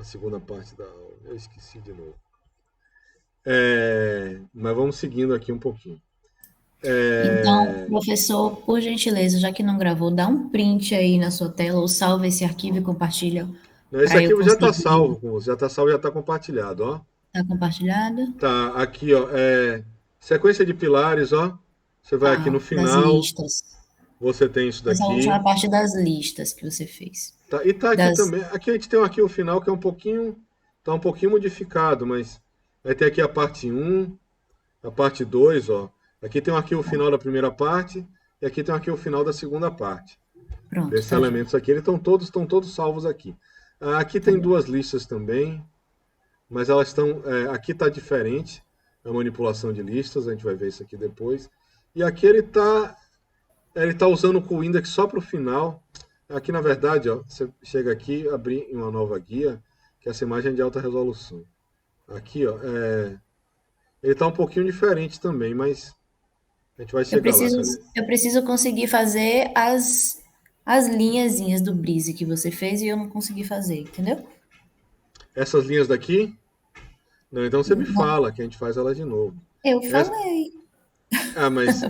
a segunda parte da aula. Eu esqueci de novo. Mas vamos seguindo aqui um pouquinho. Então, É, professor, por gentileza, já que não gravou, dá um print aí na sua tela ou salva esse arquivo e compartilha esse para eu aqui já está conseguir. salvo, já está salvo, já está compartilhado, ó. Tá compartilhado? Tá aqui, ó. Sequência de pilares, ó. Você vai aqui no Tá, das final, listas. você tem isso Essa última daqui. parte das listas que você fez. Tá, e tá aqui Das. também. Aqui a gente tem um aqui o final que é um pouquinho, tá um pouquinho modificado, mas vai ter aqui a parte um, a parte 2, ó. Aqui tem um aqui o final da primeira parte e aqui tem um aqui o final da segunda parte. Pronto, Desses tá já. elementos aqui, eles estão todos salvos aqui. Aqui Tá tem bom. duas listas também, mas elas estão. Aqui está diferente a manipulação de listas, a gente vai ver isso aqui depois. E aqui ele tá usando o coindex só para o final. Aqui, na verdade, ó, você chega aqui, abrir em uma nova guia, que é essa imagem de alta resolução. Aqui, ó, ele está um pouquinho diferente também, mas a gente vai Eu chegar lá, preciso, cadê? eu preciso conseguir fazer as linhazinhas do Breeze que você fez e eu não consegui fazer, entendeu? Essas linhas daqui, não, então você me Não, fala que a gente faz ela de novo. eu Essa, falei. mas,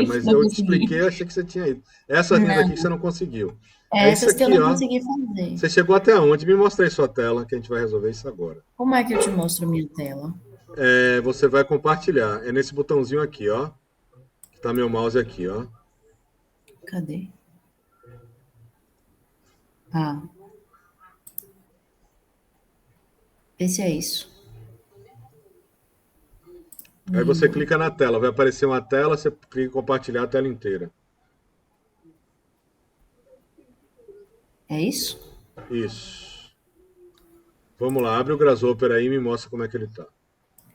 mas Não eu te expliquei, consegui. eu achei que você tinha ido. Essas linhas aqui que Não, você não conseguiu. É isso essas que eu aqui, não ó. consegui fazer. Você chegou até onde? Me mostra aí sua tela, que a gente vai resolver isso agora. Como é que eu te mostro minha tela? Você vai compartilhar. É nesse botãozinho aqui, ó. Que tá meu mouse aqui, ó. Cadê? Ah, vê se é isso. Aí você Window. clica na tela, vai aparecer uma tela, você clica em compartilhar a tela inteira. É isso? Isso. Vamos lá, abre o Grasshopper aí e me mostra como é que ele tá.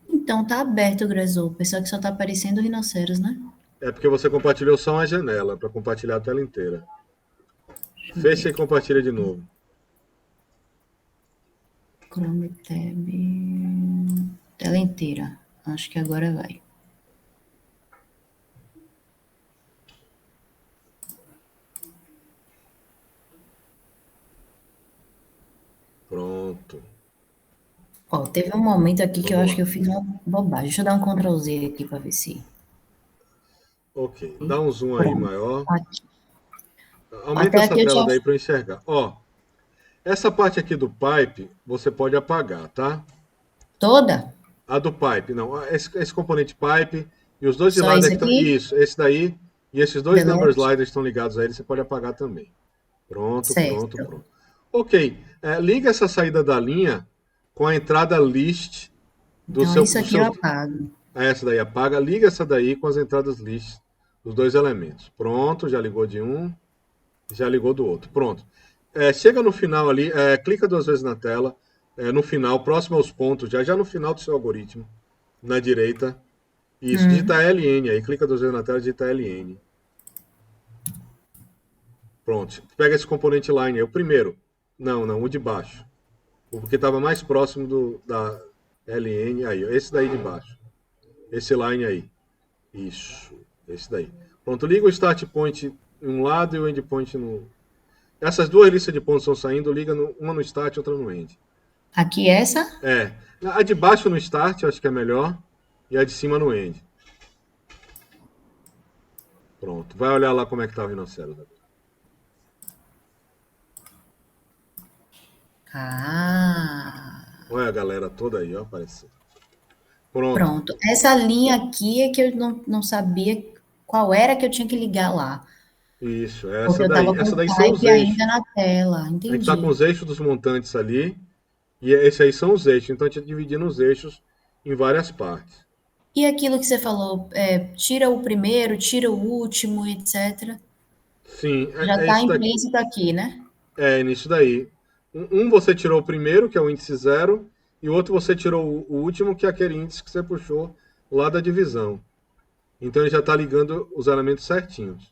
Então tá aberto o Grasshopper, só que só tá aparecendo o rinoceros, né? É porque você compartilhou só uma janela, para compartilhar a tela inteira. Deixa eu ver Fecha e aqui. compartilha de novo. Chrome Tab. Tela inteira. Acho que agora vai. Pronto. Ó, teve um momento aqui que eu Vamos acho que lá. eu fiz uma bobagem. Deixa eu dar um Ctrl Z aqui pra ver se. Ok. Dá um zoom aí Pronto. maior. Aqui. Aumenta Até essa aqui eu tela tinha. daí para eu enxergar. Ó, essa parte aqui do pipe você pode apagar, tá? Toda? A do pipe, não. Esse componente pipe e os dois Só sliders isso que estão. aqui? Isso, esse daí e esses dois number Delete? sliders estão ligados a ele, você pode apagar também. Pronto, pronto, Certo. pronto. Ok. Liga essa saída da linha com a entrada list do Então seu, isso do aqui eu seus. apago. Essa daí apaga. Liga essa daí com as entradas list dos dois elementos. Pronto, já ligou de um, já ligou do outro. Pronto. Chega no final ali, clica duas vezes na tela, no final, próximo aos pontos, já no final do seu algoritmo, na direita. Isso, digita LN aí, clica duas vezes na tela, digita LN. Pronto. Pega esse componente line aí, o primeiro. Não, não, o de baixo. O que estava mais próximo da LN aí, ó, esse daí de baixo. Esse line aí. Isso, esse daí. Pronto, liga o start point em um lado e o end point no. Essas duas listas de pontos estão saindo, liga uma no start e outra no end. Aqui essa? É. A de baixo no start, eu acho que é melhor, e a de cima no end. Pronto. Vai olhar lá como é que tá o rinoceros. Ah, Olha a galera toda aí, ó, aparecendo. Pronto. pronto. Essa linha aqui é que eu não sabia qual era que eu tinha que ligar lá. Isso, é Porque essa eu daí. estava Essa com o daí são os type ainda eixos. na tela. A gente está com Entendi. os eixos dos montantes ali, e esse aí são os eixos. Então a gente está dividindo os eixos em várias partes. E aquilo que você falou, tira o primeiro, tira o último, etc. Sim, Já é está isso daqui. implícito aqui, né? É nisso daí. Um você tirou o primeiro, que é o índice zero, e o outro você tirou o último, que é aquele índice que você puxou lá da divisão. Então ele já está ligando os elementos certinhos.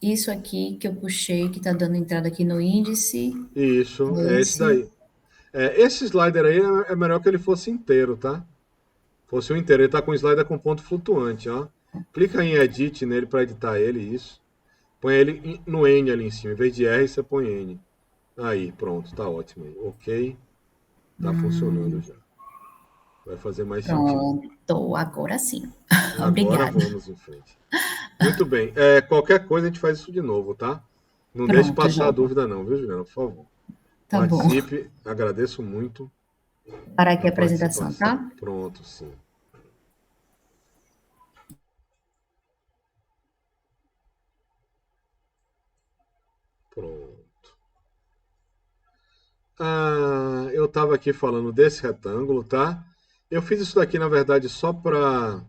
Isso aqui que eu puxei, que está dando entrada aqui no índice, Isso, é esse esse. daí. Esse slider aí é melhor que ele fosse inteiro, tá? Fosse o inteiro. Ele está com o slider com ponto flutuante, ó. Clica em Edit nele para editar ele, isso. Põe ele no N ali em cima. Em vez de R, você põe N. Aí, pronto, tá ótimo aí. Ok. Tá funcionando já. Vai fazer mais sentido. Pronto, agora sim. Agora Obrigada. vamos em frente. Muito bem. Qualquer coisa a gente faz isso de novo, tá? Não deixe Pronto, passar a João. dúvida não, viu, Juliana? Por favor. Tá bom. Participe. Agradeço muito Para aqui a a apresentação, participação. tá? Pronto, sim. Pronto. Eu estava aqui falando desse retângulo, tá? Eu fiz isso daqui, na verdade, só para...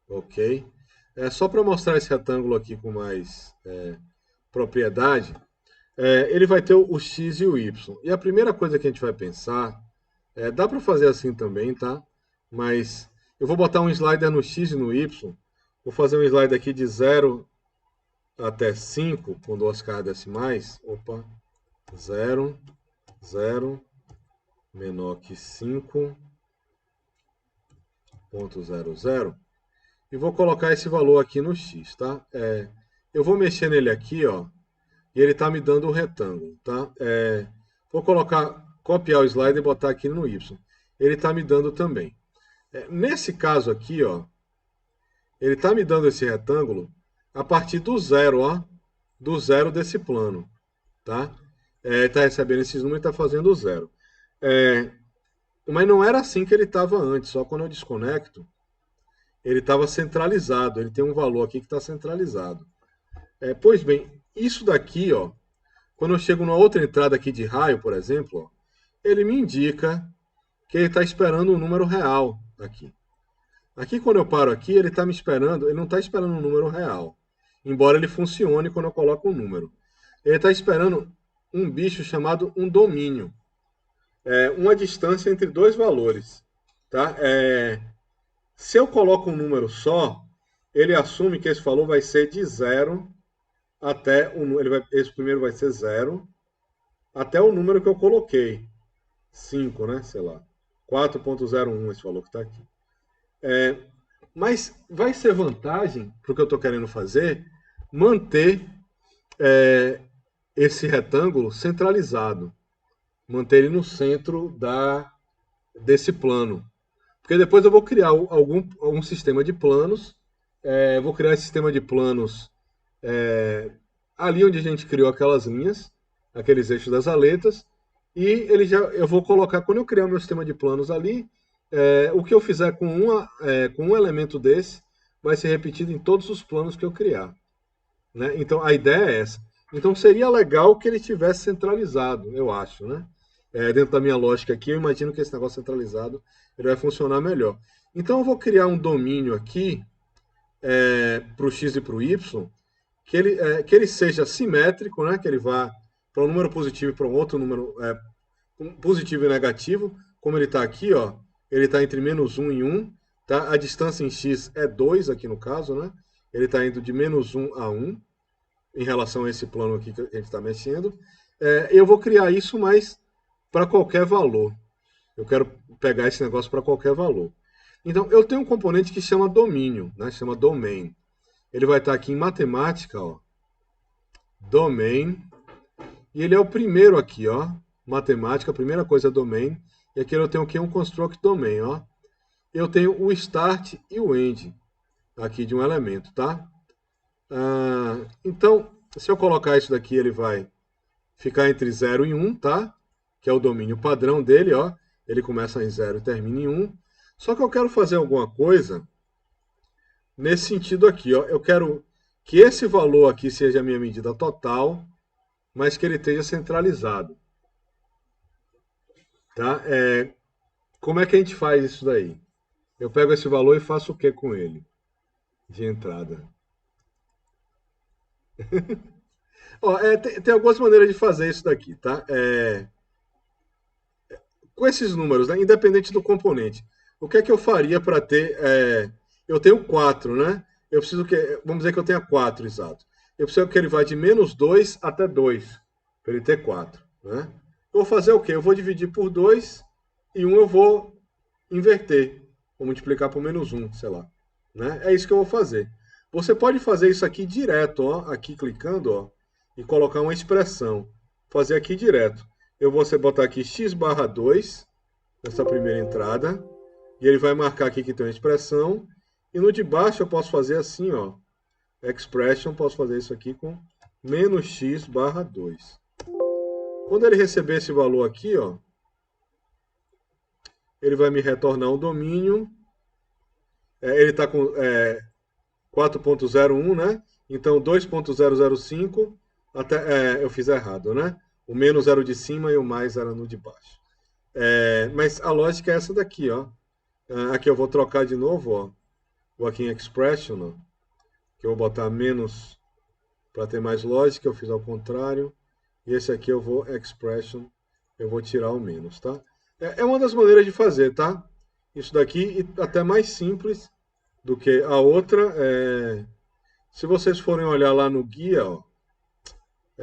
Ok. É só para mostrar esse retângulo aqui com mais propriedade. Ele vai ter o x e o y. E a primeira coisa que a gente vai pensar, dá para fazer assim também, tá? Mas eu vou botar um slider no x e no y. Vou fazer um slider aqui de 0 até 5, com duas casas decimais. Opa, 0, 0, menor que 5,00. E vou colocar esse valor aqui no x, tá? Eu vou mexer nele aqui, ó, e ele está me dando um retângulo, tá? Vou copiar o slide e botar aqui no y. Ele está me dando também. Nesse caso aqui, ó, ele está me dando esse retângulo a partir do zero, ó, do zero desse plano, tá? Está recebendo esses números e está fazendo o zero. Mas não era assim que ele estava antes, só quando eu desconecto, ele estava centralizado, ele tem um valor aqui que está centralizado. Pois bem, isso daqui, ó, quando eu chego numa outra entrada aqui de raio, por exemplo, ó, ele me indica que ele está esperando um número real aqui. Aqui, quando eu paro aqui, ele está me esperando, ele não está esperando um número real, embora ele funcione quando eu coloco um número. Ele está esperando um bicho chamado um domínio, uma distância entre dois valores, tá? Se eu coloco um número só, ele assume que esse valor vai ser de zero até esse primeiro vai ser zero até o número que eu coloquei. 5, né? Sei lá. 4,01 esse valor que está aqui. Mas vai ser vantagem para o que eu estou querendo fazer manter esse retângulo centralizado. Manter ele no centro desse plano. Porque depois eu vou criar algum sistema de planos. Vou criar esse sistema de planos ali onde a gente criou aquelas linhas, aqueles eixos das aletas, e eu vou colocar, quando eu criar o meu sistema de planos ali, o que eu fizer com um elemento desse vai ser repetido em todos os planos que eu criar. Né? Então a ideia é essa. Então seria legal que ele estivesse centralizado, eu acho. Né? Dentro da minha lógica aqui, eu imagino que esse negócio centralizado ele vai funcionar melhor. Então eu vou criar um domínio aqui para o x e para o y, que ele seja simétrico, né? Que ele vá para um número positivo e para um outro número positivo e negativo, como ele está aqui, ó, ele está entre -1 e 1, tá? A distância em x é 2 aqui no caso, né? Ele está indo de -1 a 1 em relação a esse plano aqui que a gente está mexendo. Eu vou criar isso, mas para qualquer valor. Eu quero pegar esse negócio para qualquer valor. Então, eu tenho um componente que chama domínio, né? Chama domain. Ele vai estar aqui em matemática, ó, domain, e ele é o primeiro aqui, ó, matemática, a primeira coisa é domain, e aqui eu tenho aqui um construct domain, ó. Eu tenho o start e o end aqui de um elemento, tá? Então, se eu colocar isso daqui, ele vai ficar entre 0 e 1, tá? Que é o domínio padrão dele, ó. Ele começa em 0 e termina em 1. Só que eu quero fazer alguma coisa nesse sentido aqui, ó. Eu quero que esse valor aqui seja a minha medida total, mas que ele esteja centralizado. Tá? Como é que a gente faz isso daí? Eu pego esse valor e faço o que com ele? De entrada. Ó, tem algumas maneiras de fazer isso daqui, tá? Com esses números, né, independente do componente, o que é que eu faria para ter... eu tenho 4, né? Eu preciso que... Vamos dizer que eu tenha 4, exato. Eu preciso que ele vá de -2 até 2, para ele ter 4. Né? Eu vou fazer o quê? Eu vou dividir por 2 e 1 eu vou inverter. Vou multiplicar por -1, sei lá. né? É isso que eu vou fazer. Você pode fazer isso aqui direto, ó, aqui clicando, ó, e colocar uma expressão. Fazer aqui direto. Eu vou botar aqui x barra 2 nessa primeira entrada, e ele vai marcar aqui que tem uma expressão, e no de baixo eu posso fazer assim, ó, expression, posso fazer isso aqui com menos x barra 2. Quando ele receber esse valor aqui, ó, ele vai me retornar um domínio. Ele está com 4.01, né? Então 2.005, até, eu fiz errado, né? O menos era o de cima e o mais era no de baixo. Mas a lógica é essa daqui, ó. Aqui eu vou trocar de novo, ó. Vou aqui em expression, ó, que eu vou botar menos para ter mais lógica, eu fiz ao contrário. E esse aqui eu vou expression, eu vou tirar o menos, tá? É uma das maneiras de fazer, tá? Isso daqui, e até mais simples do que a outra. Se vocês forem olhar lá no guia, ó,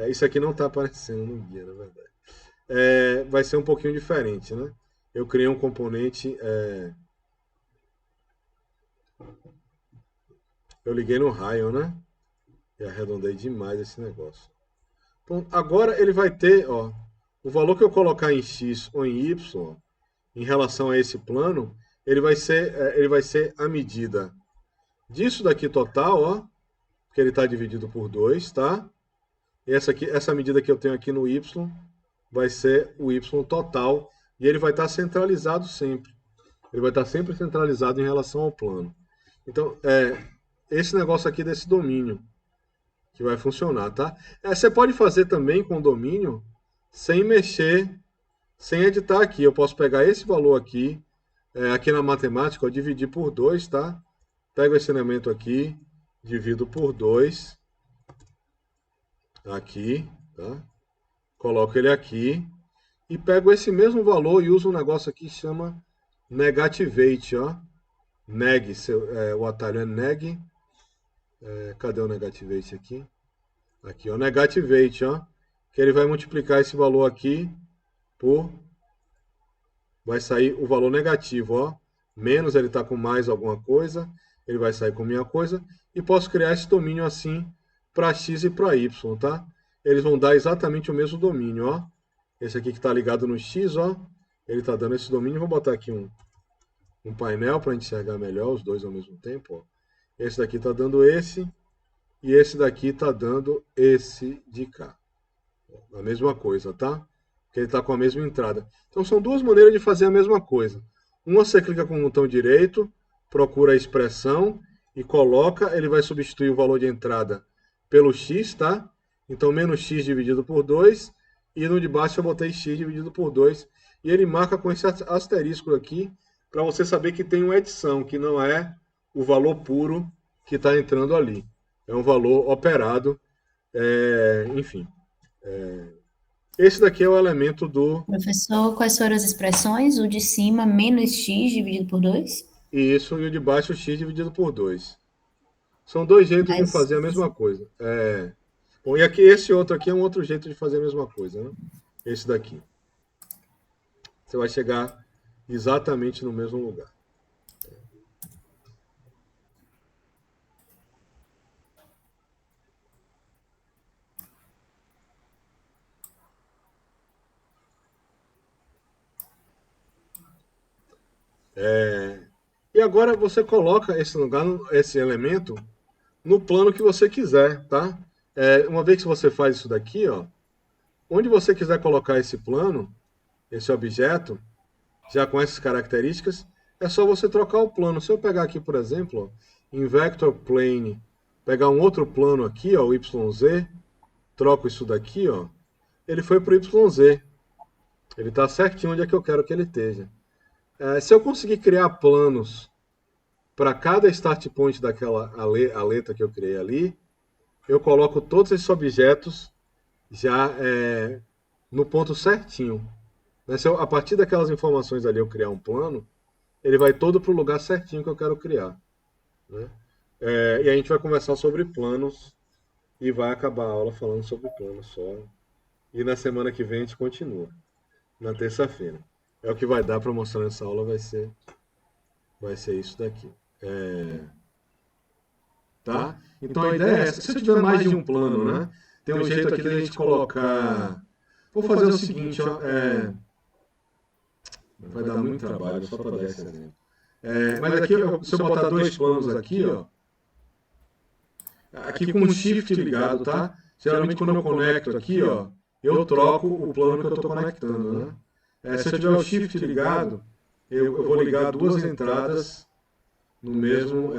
isso aqui não está aparecendo no guia, na verdade. Vai ser um pouquinho diferente, né? Eu criei um componente. Eu liguei no raio, né? E arredondei demais esse negócio. Então, agora ele vai ter, ó, o valor que eu colocar em x ou em y, ó, em relação a esse plano, ele vai ser a medida disso daqui total, ó, que ele está dividido por 2, tá? E essa medida que eu tenho aqui no y vai ser o y total, e ele vai estar centralizado sempre. Ele vai estar sempre centralizado em relação ao plano. Então, esse negócio aqui desse domínio que vai funcionar, tá? Você pode fazer também com o domínio sem mexer, sem editar aqui. Eu posso pegar esse valor aqui, aqui na matemática, eu dividir por 2, tá? Pego esse elemento aqui, divido por 2, aqui, tá? Coloco ele aqui e pego esse mesmo valor e uso um negócio aqui que chama negativate, ó. Neg, o atalho é neg. Cadê o negativate aqui? Aqui, ó, negativate, ó. Que ele vai multiplicar esse valor aqui por... Vai sair o valor negativo, ó. Menos ele está com mais alguma coisa, ele vai sair com minha coisa. E posso criar esse domínio assim para x e para y, tá? Eles vão dar exatamente o mesmo domínio, ó. Esse aqui que está ligado no x, ó. Ele está dando esse domínio. Vou botar aqui um painel para enxergar melhor os dois ao mesmo tempo, ó. Esse daqui está dando esse. E esse daqui está dando esse de cá. A mesma coisa, tá? Porque ele está com a mesma entrada. Então são duas maneiras de fazer a mesma coisa. Uma você clica com o botão direito, procura a expressão e coloca, ele vai substituir o valor de entrada pelo x, tá? Então menos x dividido por 2, e no de baixo eu botei x dividido por 2, e ele marca com esse asterisco aqui, para você saber que tem uma edição, que não é o valor puro que está entrando ali. É um valor operado, enfim. Esse daqui é o elemento do... Professor, quais foram as expressões? O de cima, menos x dividido por 2? Isso, e o de baixo, x dividido por 2. São dois jeitos de Mas, fazer a mesma coisa. Bom, e aqui esse outro aqui é um outro jeito de fazer a mesma coisa, né? Esse daqui. Você vai chegar exatamente no mesmo lugar. E agora você coloca esse lugar, esse elemento, no plano que você quiser, tá? Uma vez que você faz isso daqui, ó, onde você quiser colocar esse plano, esse objeto, já com essas características, é só você trocar o plano. Se eu pegar aqui, por exemplo, ó, em Vector Plane, pegar um outro plano aqui, ó, o YZ, troco isso daqui, ó, ele foi para o YZ. Ele está certinho onde é que eu quero que ele esteja. Se eu conseguir criar planos para cada start point daquela aleta que eu criei ali, eu coloco todos esses objetos já no ponto certinho. Se eu, a partir daquelas informações ali eu criar um plano, ele vai todo para o lugar certinho que eu quero criar. Né? E a gente vai conversar sobre planos e vai acabar a aula falando sobre planos só. E na semana que vem a gente continua, na terça-feira. É o que vai dar para mostrar nessa aula, vai ser isso daqui. Então a ideia é essa. Se eu tiver mais de um plano, né? Tem um jeito aqui da gente colocar. Vou fazer o seguinte, ó. Vai dar muito trabalho, só para dar esse exemplo. Mas aqui, se eu botar dois planos aqui, ó. Aqui com o shift ligado, tá? Geralmente quando eu conecto aqui, ó, eu troco o plano que eu estou conectando, né? Se eu tiver o shift ligado, eu vou ligar duas entradas no mesmo,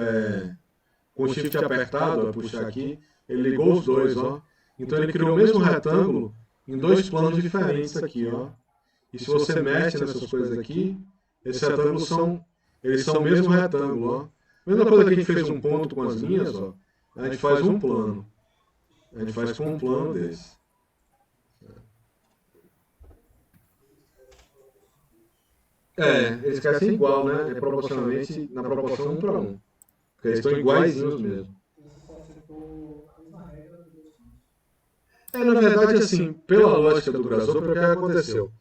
com o shift apertado, ó, puxar aqui, ele ligou os dois, ó. Então ele criou o mesmo retângulo em dois planos diferentes aqui, ó. E se você mexe nessas coisas aqui, esses retângulos eles são o mesmo retângulo, ó. Mesma coisa que a gente fez um ponto com as linhas, ó. A gente faz um plano. A gente faz com um plano desse. Eles querem ser igual, né? Proporcionalmente, na proporção 1 para 1. Porque eles estão iguaizinhos mesmo. Na verdade, assim, pela lógica do Grasshopper, o que aconteceu?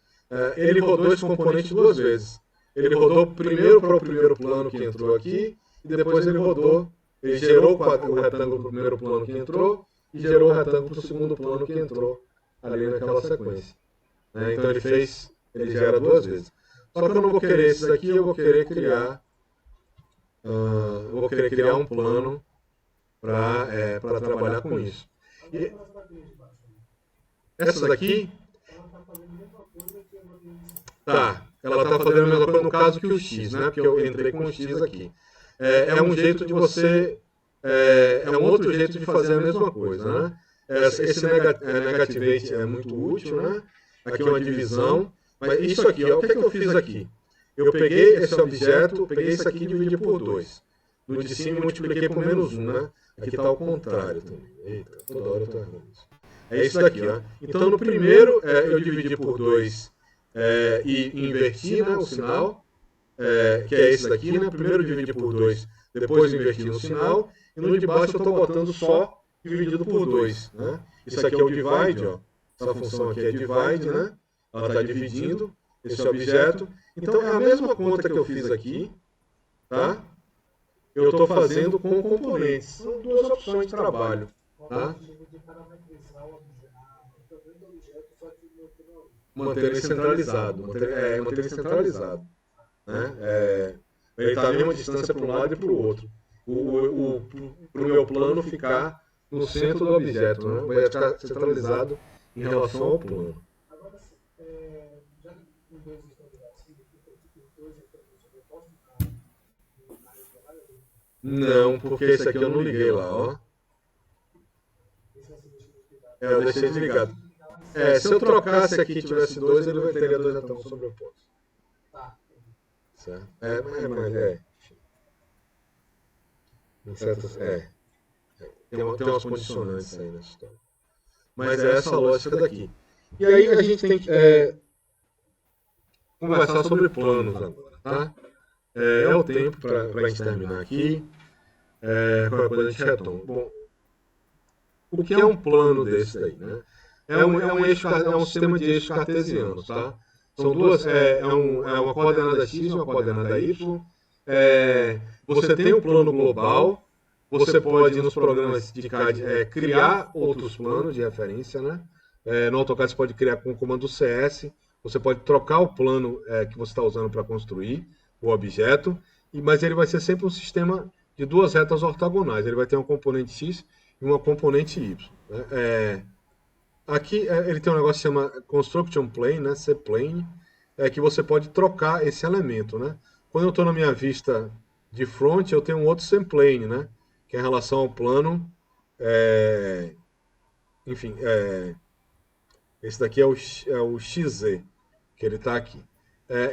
Ele rodou esse componente duas vezes. Ele rodou primeiro para o primeiro plano que entrou aqui, e depois ele gerou o retângulo para o primeiro plano que entrou, e gerou o retângulo para o segundo plano que entrou ali naquela sequência. Então ele gera duas vezes. Só que eu não vou querer esses aqui, eu vou querer criar um plano para trabalhar com isso. E essas daqui, ela está fazendo a mesma coisa no caso que o X, né? Porque eu entrei com o X aqui. É um jeito de você, um outro jeito de fazer a mesma coisa, né? Esse negativate é muito útil, né? Aqui é uma divisão. Mas isso aqui, ó, o que é que eu fiz aqui? Eu peguei esse objeto, peguei isso aqui e dividi por 2. No de cima eu multipliquei por menos 1, né? Aqui está ao contrário também. Eita, toda hora eu estou errando isso. É isso daqui, ó. Então no primeiro eu dividi por 2 e inverti, né, o sinal, que é esse daqui, né? Primeiro eu dividi por 2, depois inverti no sinal, e no de baixo eu estou botando só dividido por 2, né? Isso aqui é o divide, ó. Essa função aqui é divide, né? Ela está dividindo esse objeto. Então é a mesma conta que eu fiz aqui, tá? Eu estou fazendo com componentes. São duas opções de trabalho, tá? Manter ele centralizado. Manter ele centralizado. Né? Ele está a mesma distância para um lado e para o outro. Para o meu plano ficar no centro do objeto, né? Vai ficar centralizado em relação ao plano. Não, porque esse aqui eu não liguei lá, ó. Eu deixei desligado. Se eu trocasse aqui e tivesse 2, ele teria 2 retângulos sobrepostos. Certo? Tem umas condicionantes aí nessa história. Mas é essa lógica daqui. E aí a gente tem que conversar sobre planos agora, tá? É o tempo para a gente terminar aqui. Qualquer coisa a gente retoma. Bom, o que é um plano desse daí, né? É um sistema de eixos cartesianos, tá? São duas, uma coordenada x e uma coordenada y. Você tem um plano global, você pode, nos programas de CAD, criar outros planos de referência, né? No AutoCAD você pode criar com o comando CS, você pode trocar o plano que você está usando para construir o objeto, mas ele vai ser sempre um sistema de duas retas ortogonais. Ele vai ter um componente x e uma componente y. Né? Aqui ele tem um negócio que chama Construction Plane, né? C-Plane, que você pode trocar esse elemento. Né? Quando eu estou na minha vista de front, eu tenho um outro C-Plane, né? Que é em relação ao plano. Enfim, esse daqui é o XZ, que ele está aqui.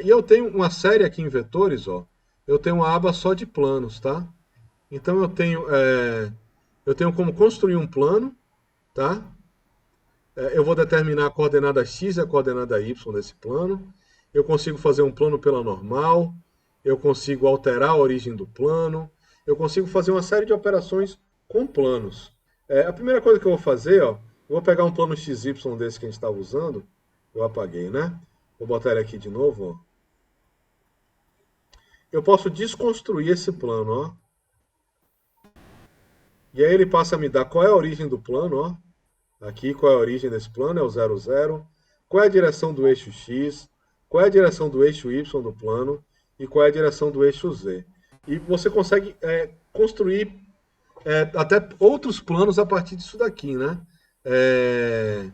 E eu tenho uma série aqui em vetores, ó. Eu tenho uma aba só de planos, tá? Então eu tenho como construir um plano, tá? Eu vou determinar a coordenada x e a coordenada y desse plano. Eu consigo fazer um plano pela normal. Eu consigo alterar a origem do plano. Eu consigo fazer uma série de operações com planos. A primeira coisa que eu vou fazer, ó, eu vou pegar um plano XY desse que a gente estava usando. Eu apaguei, né? Vou botar ele aqui de novo, ó. Eu posso desconstruir esse plano, ó. E aí ele passa a me dar qual é a origem do plano, ó. Aqui, qual é a origem desse plano? É o 00. Qual é a direção do eixo X? Qual é a direção do eixo Y do plano? E qual é a direção do eixo Z? E você consegue construir até outros planos a partir disso daqui, né? É,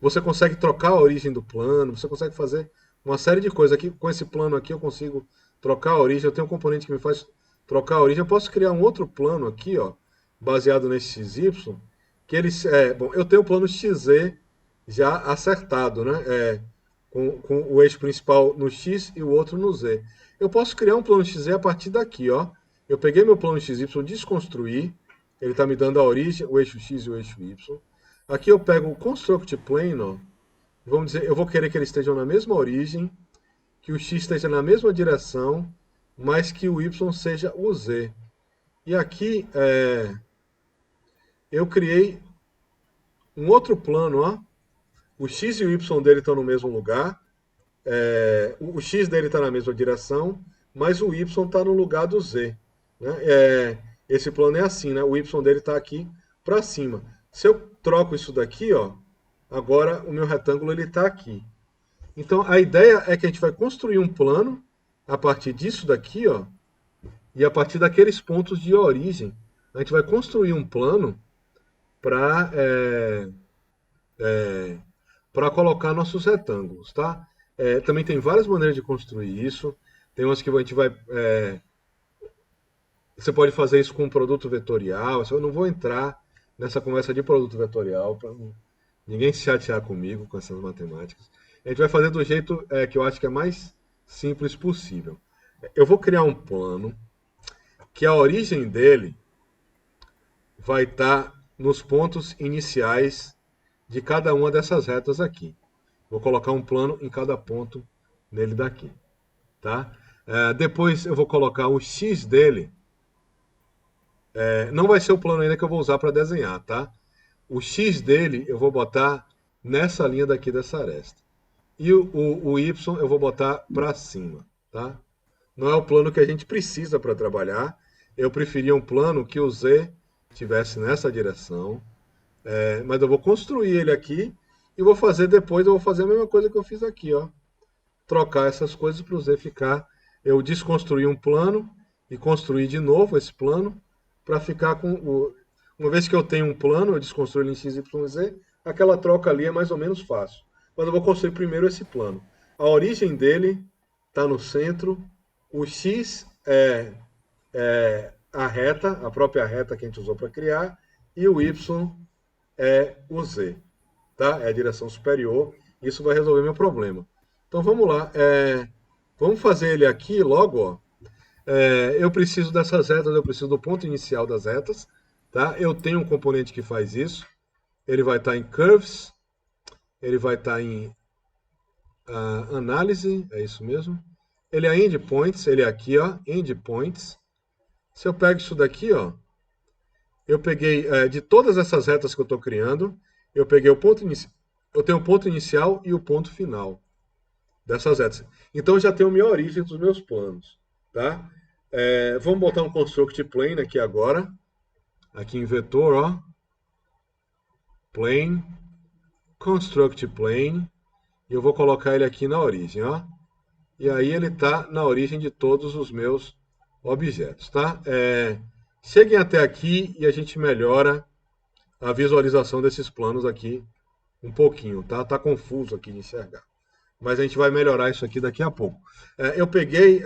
você consegue trocar a origem do plano, você consegue fazer uma série de coisas. Aqui, com esse plano aqui, eu consigo trocar a origem. Eu tenho um componente que me faz trocar a origem. Eu posso criar um outro plano aqui, ó, baseado nesse XY, que eles. Bom, eu tenho o plano XZ já acertado, né? Com o eixo principal no X e o outro no Z. Eu posso criar um plano XZ a partir daqui, ó. Eu peguei meu plano XY, desconstruí. Ele está me dando a origem, o eixo X e o eixo Y. Aqui eu pego o construct plane, ó, vamos dizer, eu vou querer que eles estejam na mesma origem, que o x esteja na mesma direção, mas que o y seja o z. E aqui eu criei um outro plano, ó. O x e o y dele estão no mesmo lugar, o x dele está na mesma direção, mas o y está no lugar do z. Né? Esse plano é assim, né? O y dele está aqui para cima. Se eu troco isso daqui, ó, agora o meu retângulo ele está aqui. Então a ideia é que a gente vai construir um plano a partir disso daqui, ó, e a partir daqueles pontos de origem, a gente vai construir um plano para para colocar nossos retângulos, tá? Também tem várias maneiras de construir isso. Tem umas que a gente vai você pode fazer isso com um produto vetorial. Eu não vou entrar nessa conversa de produto vetorial para ninguém se chatear comigo com essas matemáticas. A gente vai fazer do jeito que eu acho que é mais simples possível. Eu vou criar um plano que a origem dele vai estar nos pontos iniciais de cada uma dessas retas aqui. Vou colocar um plano em cada ponto nele daqui, tá? Depois eu vou colocar o x dele. Não vai ser o plano ainda que eu vou usar para desenhar, tá? O x dele eu vou botar nessa linha daqui dessa aresta. E o y eu vou botar para cima, tá? Não é o plano que a gente precisa para trabalhar. Eu preferia um plano que o z estivesse nessa direção, mas eu vou construir ele aqui e vou fazer depois, eu vou fazer a mesma coisa que eu fiz aqui, ó. Trocar essas coisas para o z ficar. Eu desconstruir um plano e construir de novo esse plano para ficar com o. Uma vez que eu tenho um plano, eu desconstruo ele em x, y, z, aquela troca ali é mais ou menos fácil. Mas eu vou construir primeiro esse plano. A origem dele está no centro. O x é a reta, a própria reta que a gente usou para criar. E o y é o z. Tá? É a direção superior. Isso vai resolver meu problema. Então vamos lá. Vamos fazer ele aqui logo. Ó. Eu preciso dessas retas, eu preciso do ponto inicial das retas. Tá? Eu tenho um componente que faz isso. Ele vai estar em curves. Ele vai estar em análise, é isso mesmo. Ele é endpoints, ele é aqui, ó, endpoints. Se eu pego isso daqui, ó, eu peguei de todas essas retas que eu estou criando, eu peguei o ponto inicial, eu tenho o ponto inicial e o ponto final dessas retas. Então eu já tenho a minha origem dos meus planos, tá? Vamos botar um construct plane aqui agora, aqui em vetor, ó, plane, construct plane. E eu vou colocar ele aqui na origem, ó. E aí ele está na origem de todos os meus objetos, tá? Cheguem até aqui e a gente melhora a visualização desses planos aqui um pouquinho, tá? Tá confuso aqui de enxergar. Mas a gente vai melhorar isso aqui daqui a pouco. Eu peguei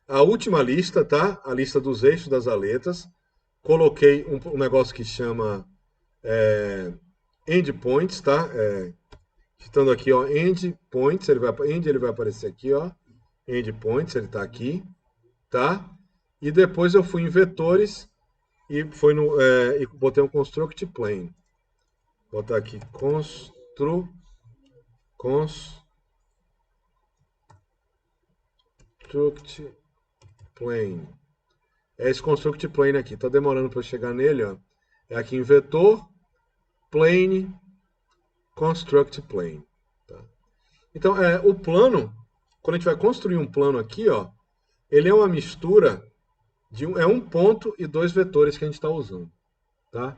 a última lista, tá? A lista dos eixos das aletas. Coloquei um negócio que chama endpoints, tá? Estando aqui, ó, endpoints, ele vai aparecer aqui, ó, endpoints, ele está aqui, tá? E depois eu fui em vetores e e botei um construct plane. Vou botar aqui construct plane. É esse construct plane aqui. Tá demorando para eu chegar nele, ó. É aqui em vetor, plane, construct plane. Tá? Então, o plano, quando a gente vai construir um plano aqui, ó, ele é uma mistura É um ponto e dois vetores que a gente está usando. Tá?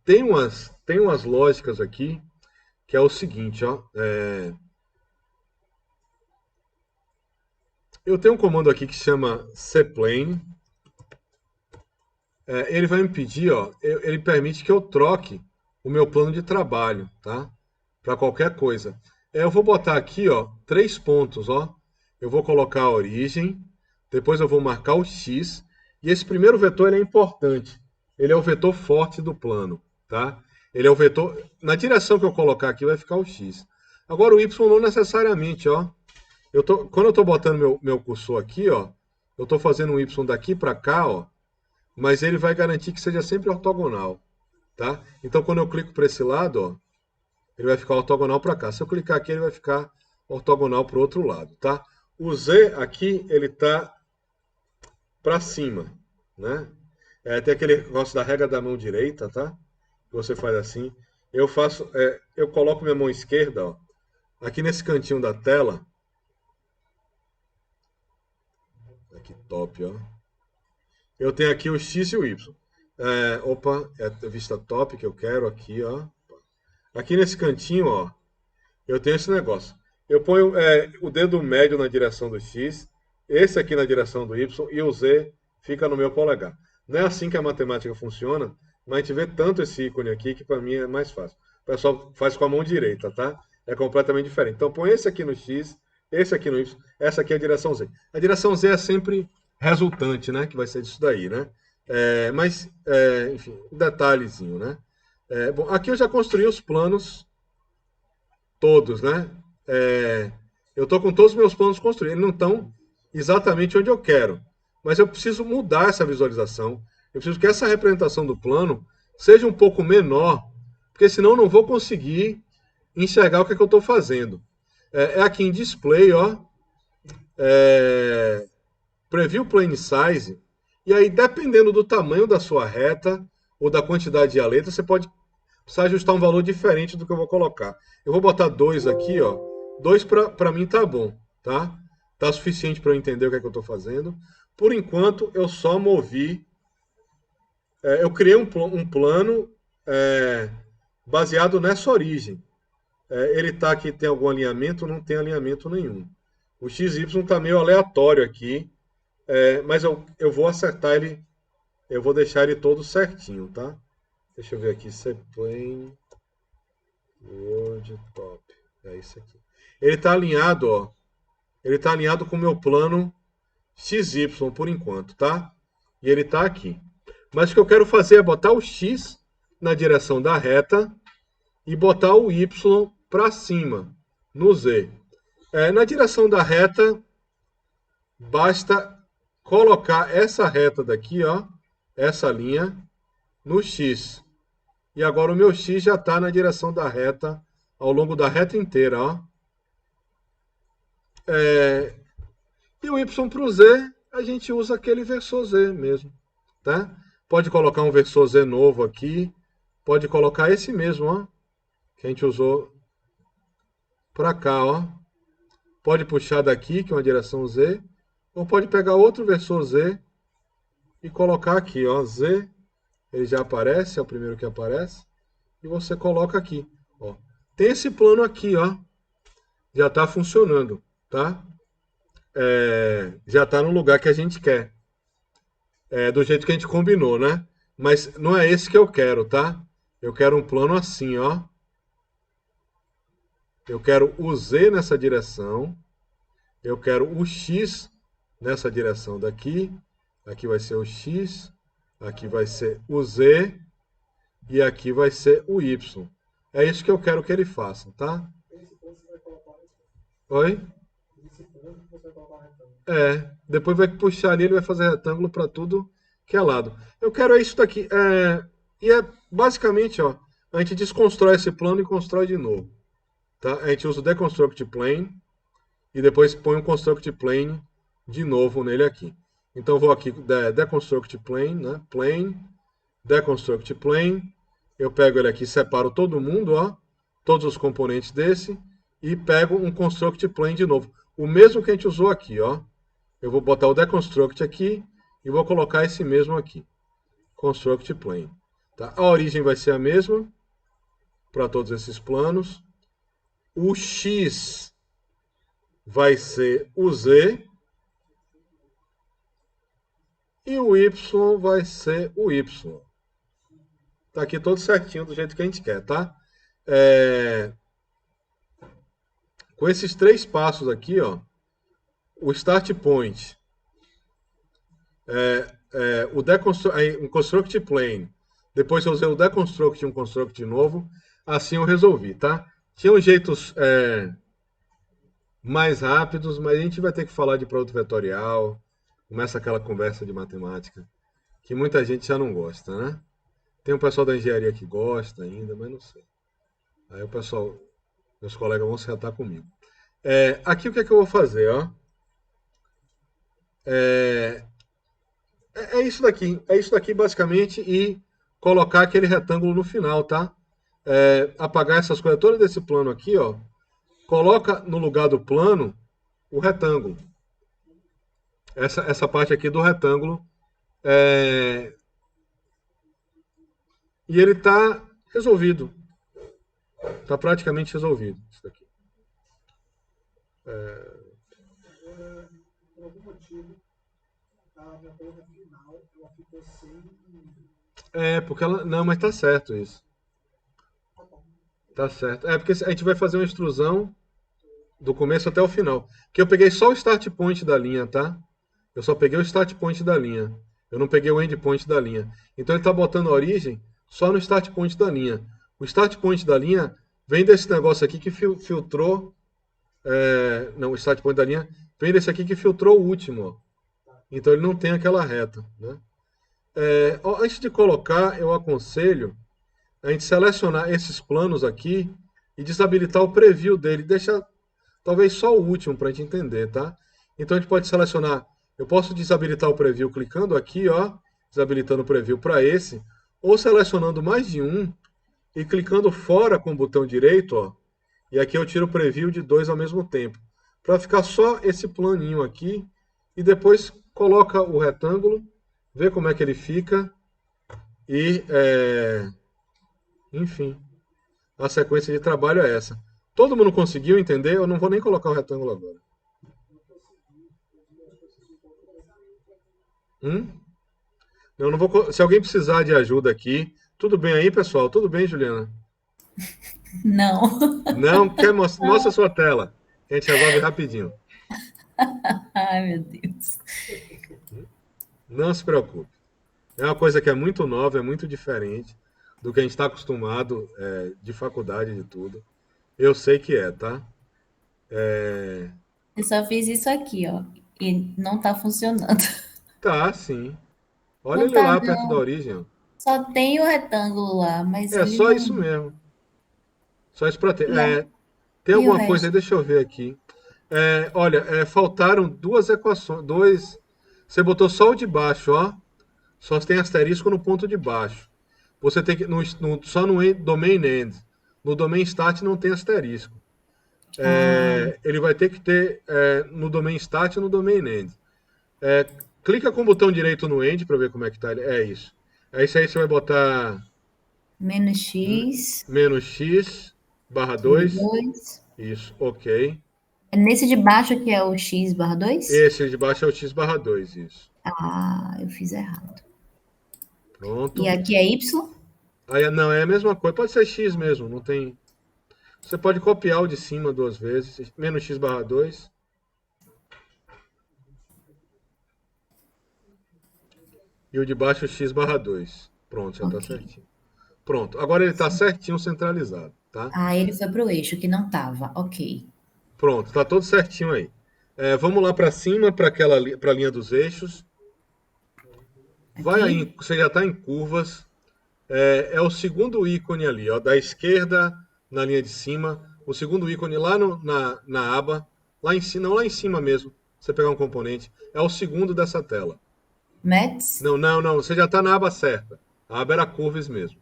Tem umas lógicas aqui que é o seguinte, ó. Eu tenho um comando aqui que chama cplane. Ele vai me pedir, ó, ele permite que eu troque o meu plano de trabalho, tá? Para qualquer coisa. Eu vou botar aqui, ó, 3 pontos, ó. Eu vou colocar a origem, depois eu vou marcar o x, e esse primeiro vetor ele é importante. Ele é o vetor forte do plano, tá? Ele é o vetor, na direção que eu colocar aqui vai ficar o x. Agora o y não necessariamente, ó. Quando eu estou botando meu cursor aqui, ó, eu estou fazendo um y daqui para cá, ó, mas ele vai garantir que seja sempre ortogonal, tá? Então quando eu clico para esse lado, ó, ele vai ficar ortogonal para cá. Se eu clicar aqui, ele vai ficar ortogonal para o outro lado, tá? O z aqui, ele está para cima, né? Tem aquele negócio da regra da mão direita, tá? Que você faz assim. Eu coloco minha mão esquerda, ó, aqui nesse cantinho da tela. Que top, ó. Eu tenho aqui o X e o Y. É a vista top que eu quero aqui, ó. Aqui nesse cantinho, ó, eu tenho esse negócio. Eu ponho o dedo médio na direção do X, esse aqui na direção do Y e o Z fica no meu polegar. Não é assim que a matemática funciona, mas a gente vê tanto esse ícone aqui que para mim é mais fácil. O pessoal faz com a mão direita, tá? É completamente diferente. Então põe esse aqui no X, esse aqui no Y, essa aqui é a direção Z. A direção Z é sempre resultante, né? Que vai ser disso daí, né? Enfim, um detalhezinho, né? Bom, aqui eu já construí os planos todos, né? Eu estou com todos os meus planos construídos. Eles não estão exatamente onde eu quero. Mas eu preciso mudar essa visualização. Eu preciso que essa representação do plano seja um pouco menor, porque senão eu não vou conseguir enxergar o que é que eu estou fazendo. Aqui em Display, ó. Preview Plane Size. E aí, dependendo do tamanho da sua reta ou da quantidade de aleta, você pode precisar ajustar um valor diferente do que eu vou colocar. Eu vou botar 2 aqui, ó. 2 para mim tá bom, tá? Tá suficiente para eu entender o que é que eu estou fazendo. Por enquanto, eu só movi. Eu criei um plano baseado nessa origem. Ele tá aqui, tem algum alinhamento? Não tem alinhamento nenhum. O XY está meio aleatório aqui, mas eu vou acertar ele, eu vou deixar ele todo certinho, tá? Deixa eu ver aqui, Cplane, World Top, é isso aqui. Ele está alinhado, ó, ele está alinhado com o meu plano XY por enquanto, tá? E ele está aqui. Mas o que eu quero fazer é botar o X na direção da reta e botar o Y para cima, no Z. Na direção da reta, basta colocar essa reta daqui, ó, essa linha, no X. E agora o meu X já está na direção da reta, ao longo da reta inteira, ó. E o Y para o Z, a gente usa aquele versor Z mesmo, tá? Pode colocar um versor Z novo aqui, pode colocar esse mesmo, ó, que a gente usou para cá, ó. Pode puxar daqui, que é uma direção Z, ou pode pegar outro versor Z e colocar aqui, ó, Z, ele já aparece, é o primeiro que aparece, e você coloca aqui, ó. Tem esse plano aqui, ó, já está funcionando, tá? Já está no lugar que a gente quer, do jeito que a gente combinou, né? Mas não é esse que eu quero, tá? Eu quero um plano assim, ó. Eu quero o Z nessa direção. Eu quero o X nessa direção daqui. Aqui vai ser o X. Aqui vai ser o Z. E aqui vai ser o Y. É isso que eu quero que ele faça, tá? Oi? Depois vai puxar ali, ele vai fazer retângulo para tudo que é lado. Eu quero isso daqui. E basicamente, ó, a gente desconstrói esse plano e constrói de novo. Tá? A gente usa o Deconstruct Plane e depois põe um Construct Plane de novo nele aqui. Então eu vou aqui, Deconstruct Plane, né? Plane, Deconstruct Plane. Eu pego ele aqui, separo todo mundo, ó, todos os componentes desse, e pego um Construct Plane de novo. O mesmo que a gente usou aqui, ó. Eu vou botar o Deconstruct aqui e vou colocar esse mesmo aqui, Construct Plane. Tá? A origem vai ser a mesma para todos esses planos. O X vai ser o Z e o Y vai ser o Y. Tá aqui todo certinho do jeito que a gente quer, tá? Com esses 3 passos aqui, ó, o Start Point, um Construct Plane, depois eu usei o Deconstruct e um Construct de novo, assim eu resolvi, tá? Tinham jeitos mais rápidos, mas a gente vai ter que falar de produto vetorial, começa aquela conversa de matemática, que muita gente já não gosta, né? Tem um pessoal da engenharia que gosta ainda, mas não sei. Aí o pessoal, meus colegas vão se retar comigo. Aqui o que é que eu vou fazer, ó? É isso daqui. É isso daqui basicamente e colocar aquele retângulo no final, tá? Apagar essas coisas todas desse plano aqui, ó. Coloca no lugar do plano o retângulo. Essa parte aqui do retângulo. E ele está resolvido. Está praticamente resolvido. Isso daqui. Por algum motivo, a minha coluna final ela ficou sem. Porque ela. Não, mas tá certo isso. Tá certo. Porque a gente vai fazer uma extrusão do começo até o final. Que eu peguei só o start point da linha, tá? Eu só peguei o start point da linha. Eu não peguei o end point da linha. Então ele está botando a origem só no start point da linha. O start point da linha vem desse negócio aqui que filtrou. Não, o start point da linha vem desse aqui que filtrou o último. Ó. Então ele não tem aquela reta. Né? Antes de colocar, eu aconselho a gente selecionar esses planos aqui e desabilitar o preview dele. Deixa talvez só o último para a gente entender, tá? Então a gente pode selecionar. Eu posso desabilitar o preview clicando aqui, ó, desabilitando o preview para esse, ou selecionando mais de um e clicando fora com o botão direito, ó. E aqui eu tiro o preview de 2 ao mesmo tempo, para ficar só esse planinho aqui e depois coloca o retângulo, vê como é que ele fica e enfim, a sequência de trabalho é essa. Todo mundo conseguiu entender? Eu não vou nem colocar o retângulo agora. Eu não vou. Se alguém precisar de ajuda aqui, tudo bem aí, pessoal? Tudo bem, Juliana? Não. Não quer mostra a sua tela. Que a gente resolve rapidinho. Ai, meu Deus. Não se preocupe. É uma coisa que é muito nova, é muito diferente do que a gente está acostumado de faculdade de tudo. Eu sei que tá? Eu só fiz isso aqui, ó. E não tá funcionando. Tá, sim. Olha Não ele tá, lá perto da não. origem. Ó. Só tem o retângulo lá, mas É ele só isso não. mesmo. Só isso para ter. E, a... Tem e o alguma coisa aí? resto? Deixa eu ver aqui. Olha, faltaram 2 equações. Você botou só o de baixo, ó. Só tem asterisco no ponto de baixo. Você tem que. Só no domain end. No domain stat não tem asterisco. Ah, Ele vai ter que ter no domain stat e no domain end. Clica com o botão direito no end para ver como é que tá. É isso. É isso aí, você vai botar menos x, menos x barra barra 2. 2. Isso, ok. É nesse de baixo que é o x barra 2? Esse de baixo é o x barra 2, isso. Ah, eu fiz errado. E Pronto. aqui é y? Aí, não, é a mesma coisa. Pode ser x mesmo, não tem. Você pode copiar o de cima 2 vezes. Menos x barra 2. E o de baixo x barra 2. Pronto, já está Ok. certinho. Pronto, agora ele está certinho centralizado, tá? Ah, ele foi pro eixo, que não tava. Ok. Pronto, está todo certinho aí. Vamos lá para cima, para a linha dos eixos. Vai Aqui? aí, você já está em curvas. É o segundo ícone ali, ó, da esquerda na linha de cima. O segundo ícone lá na aba, lá em cima, não lá em cima mesmo. Você pegar um componente, é o segundo dessa tela. Mets? Não, não, não, você já está na aba certa. A aba era curves mesmo.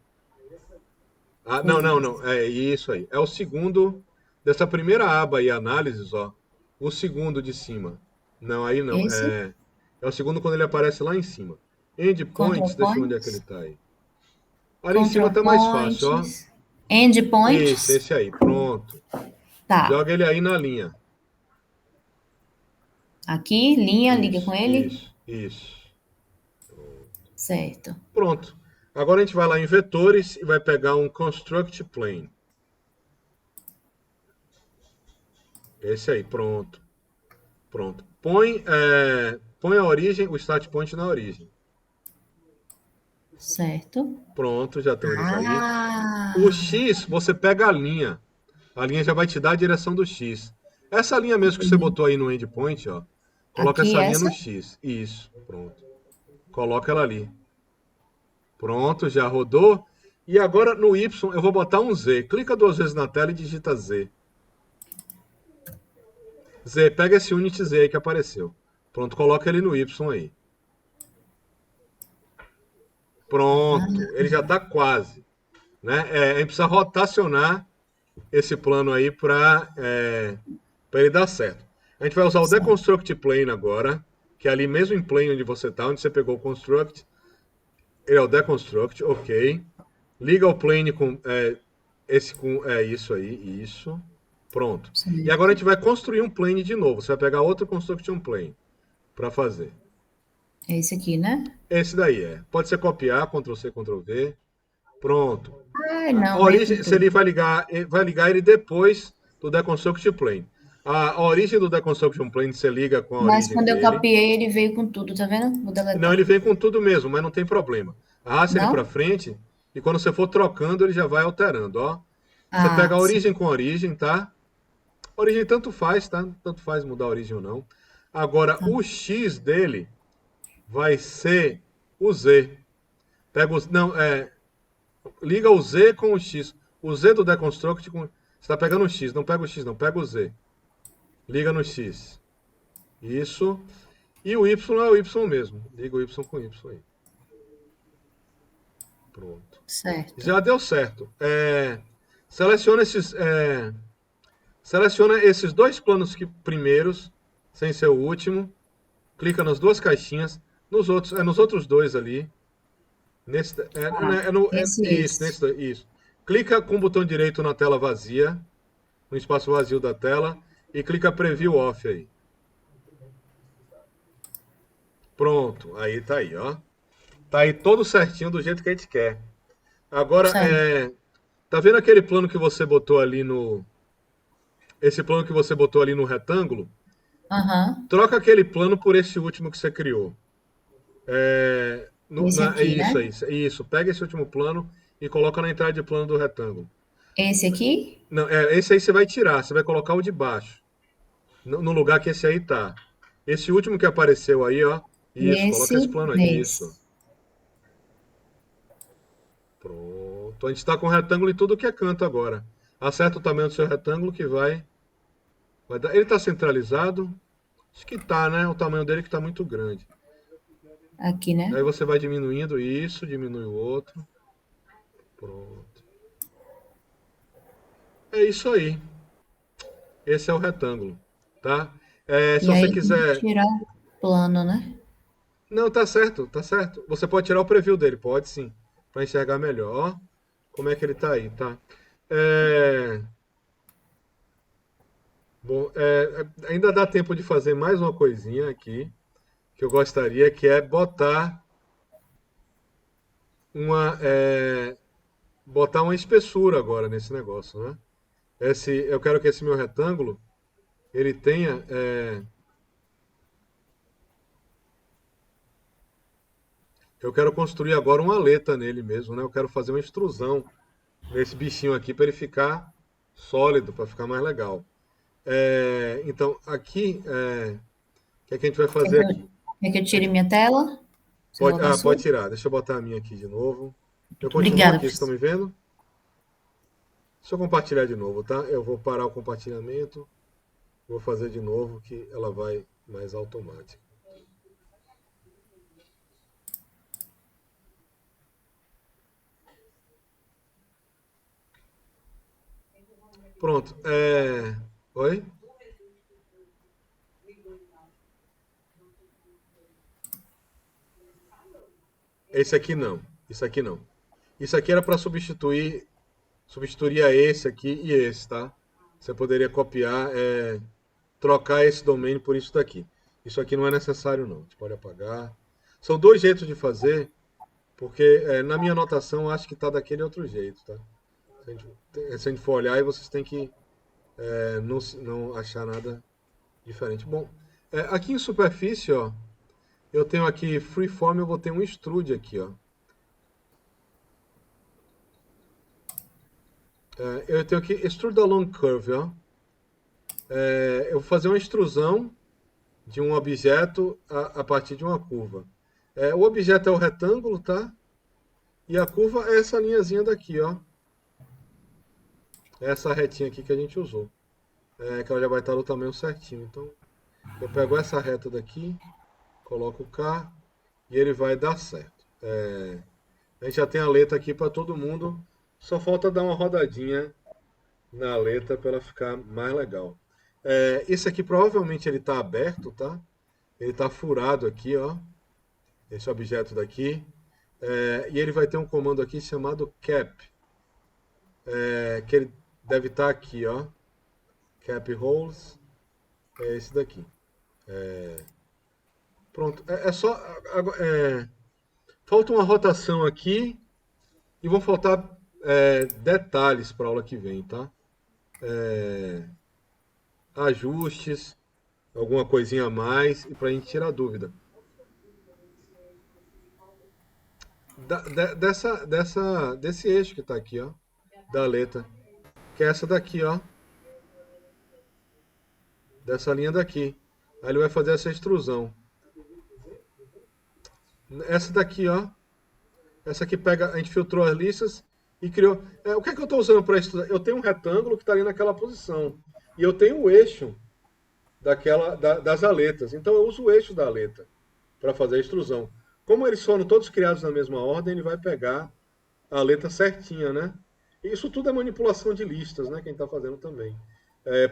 Não, não, Curvas. não, é isso aí. É o segundo dessa primeira aba aí, análises, ó. O segundo de cima. Não, aí não. Esse? É o segundo quando ele aparece lá em cima. Control Endpoints, deixa eu ver onde é que ele points. está aí. Ali em cima Control tá mais fácil, ó. points. Isso, Endpoints. esse aí, pronto. Tá. Joga ele aí na linha. Aqui, linha, liga com Isso, ele. isso, isso. Certo. Pronto. Agora a gente vai lá em vetores e vai pegar um construct plane. Esse aí, pronto. Pronto. Põe a origem, o start point na origem. Certo. Pronto, já tem ele aí. O Ah, X, você pega a linha. A linha já vai te dar a direção do X. Essa linha mesmo que você botou aí no endpoint, ó. Coloca aqui essa linha no essa. X. Isso, pronto. Coloca ela ali. Pronto, já rodou. E agora no Y eu vou botar um Z. Clica 2 vezes na tela e digita Z. Z, pega esse unit Z aí que apareceu. Pronto, coloca ele no Y aí. Pronto, ele já está quase. Né? A gente precisa rotacionar esse plano aí para ele dar certo. A gente vai usar o Certo. Deconstruct Plane agora, que é ali mesmo em plane onde você está, onde você pegou o Construct. Ele é o Deconstruct, ok. Liga o plane com esse com isso aí, isso. Pronto. E agora a Certo. gente vai construir um plane de novo. Você vai pegar outro Construction Plane para fazer. É esse aqui, né? Esse daí é. Pode ser copiar, Ctrl C, Ctrl V. Pronto. Ai, A não, veio com origem, se tudo. ele vai ligar ele depois do Deconstruct Plane. A origem do Deconstruction Plane você liga com a Mas origem quando eu dele. copiei, ele veio com tudo, tá vendo? Vou Não, ele deletar. vem com tudo mesmo, mas não tem problema. Arrasta ele para Não? frente e quando você for trocando, ele já vai alterando, ó. Você pega Ah, a sim. origem com a origem, tá? Origem tanto faz, tá? Tanto faz mudar a origem ou não. Agora, Tá. o X dele vai ser o Z. Pega os. Não, liga o Z com o X. O Z do Deconstruct com. Você está pegando o X, não pega o X, não, pega o Z. Liga no X. Isso. E o Y é o Y mesmo. Liga o Y com o Y aí. Pronto. Certo. Já deu certo. Seleciona esses. Seleciona esses dois planos primeiros, sem ser o último. Clica nas duas caixinhas. Nos outros dois ali. Nesse, Ah, esse e isso, esse. isso. Clica com o botão direito na tela vazia, no espaço vazio da tela, e clica Preview Off aí. Pronto, aí tá aí, ó. Tá aí todo certinho do jeito que a gente quer. Agora, Certo. tá vendo aquele plano que você botou ali no. Esse plano que você botou ali no retângulo? Aham. Troca aquele plano por esse último que você criou. Esse É aqui, isso né? aí. Isso. Pega esse último plano e coloca na entrada de plano do retângulo. Esse aqui. Não, esse aí você vai tirar, você vai colocar o de baixo. No lugar que esse aí tá. Esse último que apareceu aí, ó. Isso, coloca esse Esse plano aí. Isso. nesse. Pronto. A gente está com retângulo em tudo que é canto agora. Acerta o tamanho do seu retângulo que vai dar. Ele está centralizado? Acho que tá, né? O tamanho dele que está muito grande. Aqui, né? Aí você vai diminuindo isso, diminui o outro. Pronto. É isso aí. Esse é o retângulo, tá? Se E você aí tem que quiser. tirar o plano, né? Não, tá certo, tá certo. Você pode tirar o preview dele, pode sim, para enxergar melhor. Ó, como é que ele tá aí, tá? É, Bom, ainda dá tempo de fazer mais uma coisinha aqui que eu gostaria, que é uma, é, botar uma espessura agora nesse negócio, né? Eu quero que esse meu retângulo ele tenha, eu quero construir agora uma aleta nele mesmo, né? Eu quero fazer uma extrusão nesse bichinho aqui para ele ficar sólido, para ficar mais legal. Então, aqui, o que é que a gente vai Quer fazer que aqui? eu A tire gente minha tela? Você coloca a pode sua? tirar. Deixa eu botar a minha aqui de novo. Eu continuo Obrigada, aqui, vocês estão professor. me vendo? Deixa eu compartilhar de novo, tá? Eu vou parar o compartilhamento, vou fazer de novo que ela vai mais automática. Pronto. Oi? Esse aqui não. Isso aqui não. Isso aqui era para substituiria esse aqui e esse, tá? Você poderia copiar, trocar esse domínio por isso daqui. Isso aqui não é necessário, não. Você pode apagar. São dois jeitos de fazer, porque na minha anotação eu acho que está daquele outro jeito, tá? Se a gente for olhar, aí vocês têm que não achar nada diferente. Bom, aqui em superfície, ó, eu tenho aqui freeform, eu vou ter um extrude aqui, ó. Eu tenho aqui extrude along curve, ó. Eu vou fazer uma extrusão de um objeto a partir de uma curva. O objeto é o retângulo, tá? E a curva é essa linhazinha daqui, ó. Essa retinha aqui que a gente usou. Que ela já vai estar no tamanho certinho. Então, eu pego essa reta daqui, coloco cá e ele vai dar certo. A gente já tem a letra aqui para todo mundo. Só falta dar uma rodadinha na letra para ela ficar mais legal. Esse aqui provavelmente ele está aberto, tá? Ele está furado aqui, ó. Esse objeto daqui. E ele vai ter um comando aqui chamado cap. Que ele deve estar aqui, ó. Cap holes. É esse daqui. Pronto. Falta uma rotação aqui e vão faltar detalhes para a aula que vem, tá? Ajustes, alguma coisinha a mais e para a gente tirar dúvida. Desse eixo que está aqui, ó, da letra, que é essa daqui, ó, dessa linha daqui. Aí ele vai fazer essa extrusão. Essa daqui, ó, essa aqui pega, a gente filtrou as listas e criou. O que é que eu estou usando para extrusão? Eu tenho um retângulo que está ali naquela posição e eu tenho o eixo das aletas. Então eu uso o eixo da aleta para fazer a extrusão. Como eles foram todos criados na mesma ordem, ele vai pegar a letra certinha, né? Isso tudo é manipulação de listas, né? Quem está fazendo também.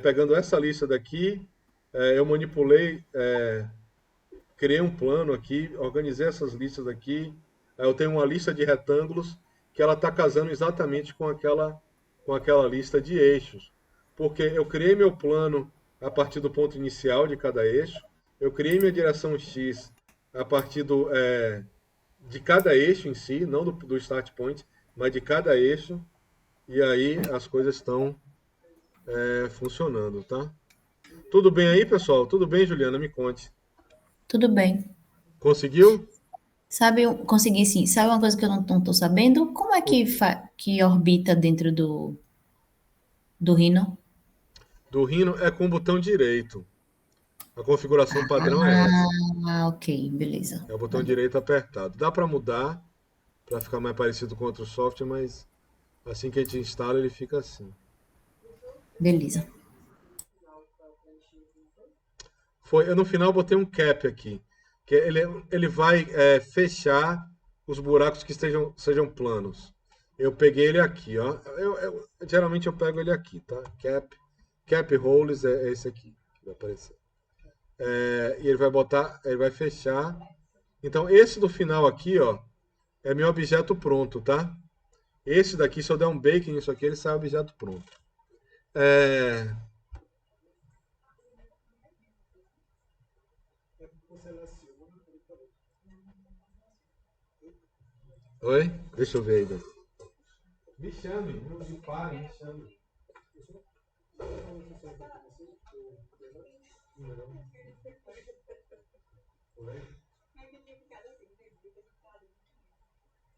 Pegando essa lista daqui, eu manipulei, criei um plano aqui, organizei essas listas aqui. Eu tenho uma lista de retângulos que ela está casando exatamente com aquela lista de eixos. Porque eu criei meu plano a partir do ponto inicial de cada eixo, eu criei minha direção X a partir de cada eixo em si, não do start point, mas de cada eixo, e aí as coisas estão funcionando, tá? Tudo bem aí, pessoal? Tudo bem, Juliana? Me conte. Tudo bem. Conseguiu? Sabe, consegui sim. Sabe uma coisa que eu não tô sabendo? Como é que orbita dentro do Rhino? Do Rhino é com o botão direito. A configuração padrão é essa. Ah, ok, beleza. É o botão Valeu. direito apertado. Dá para mudar para ficar mais parecido com outro software, mas assim que a gente instala ele fica assim. Beleza. Eu no final botei um cap aqui, que ele vai fechar os buracos que sejam planos. Eu peguei ele aqui, ó. Geralmente eu pego ele aqui, tá? Cap holes é esse aqui que vai aparecer. E ele vai fechar. Então esse do final aqui, ó, é meu objeto pronto, tá? Esse daqui, se eu der um bake nisso aqui, ele sai objeto pronto. É, Oi? Deixa eu ver aí. Dan. Me chame, não me pare, me chame. Oi?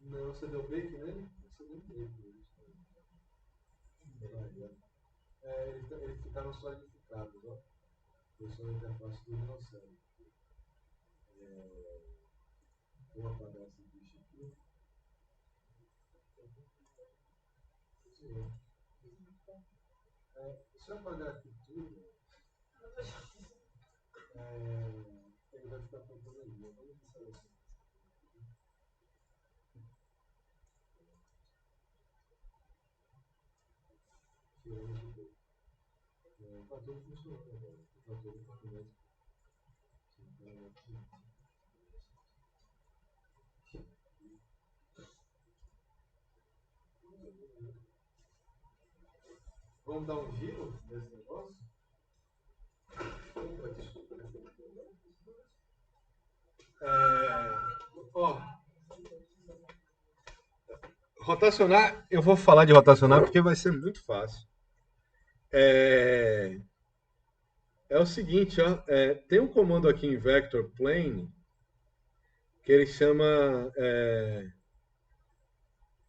Não, você deu bake nele? Você deu bake nele. Eles ficaram solidificados, ó. Eu sou a interface do dinossauro. Vou apagar esse bicho aqui. Sim. Se eu apagar aqui tudo, ele vai ficar faltando ali. Vamos pensar assim. Tirando de boa. Tá tudo funcionando agora. Tá tudo funcionando. Vamos dar um giro nesse negócio? Opa, desculpa. Ó, rotacionar, eu vou falar de rotacionar porque vai ser muito fácil. É o seguinte, ó, tem um comando aqui em Vector Plane que ele chama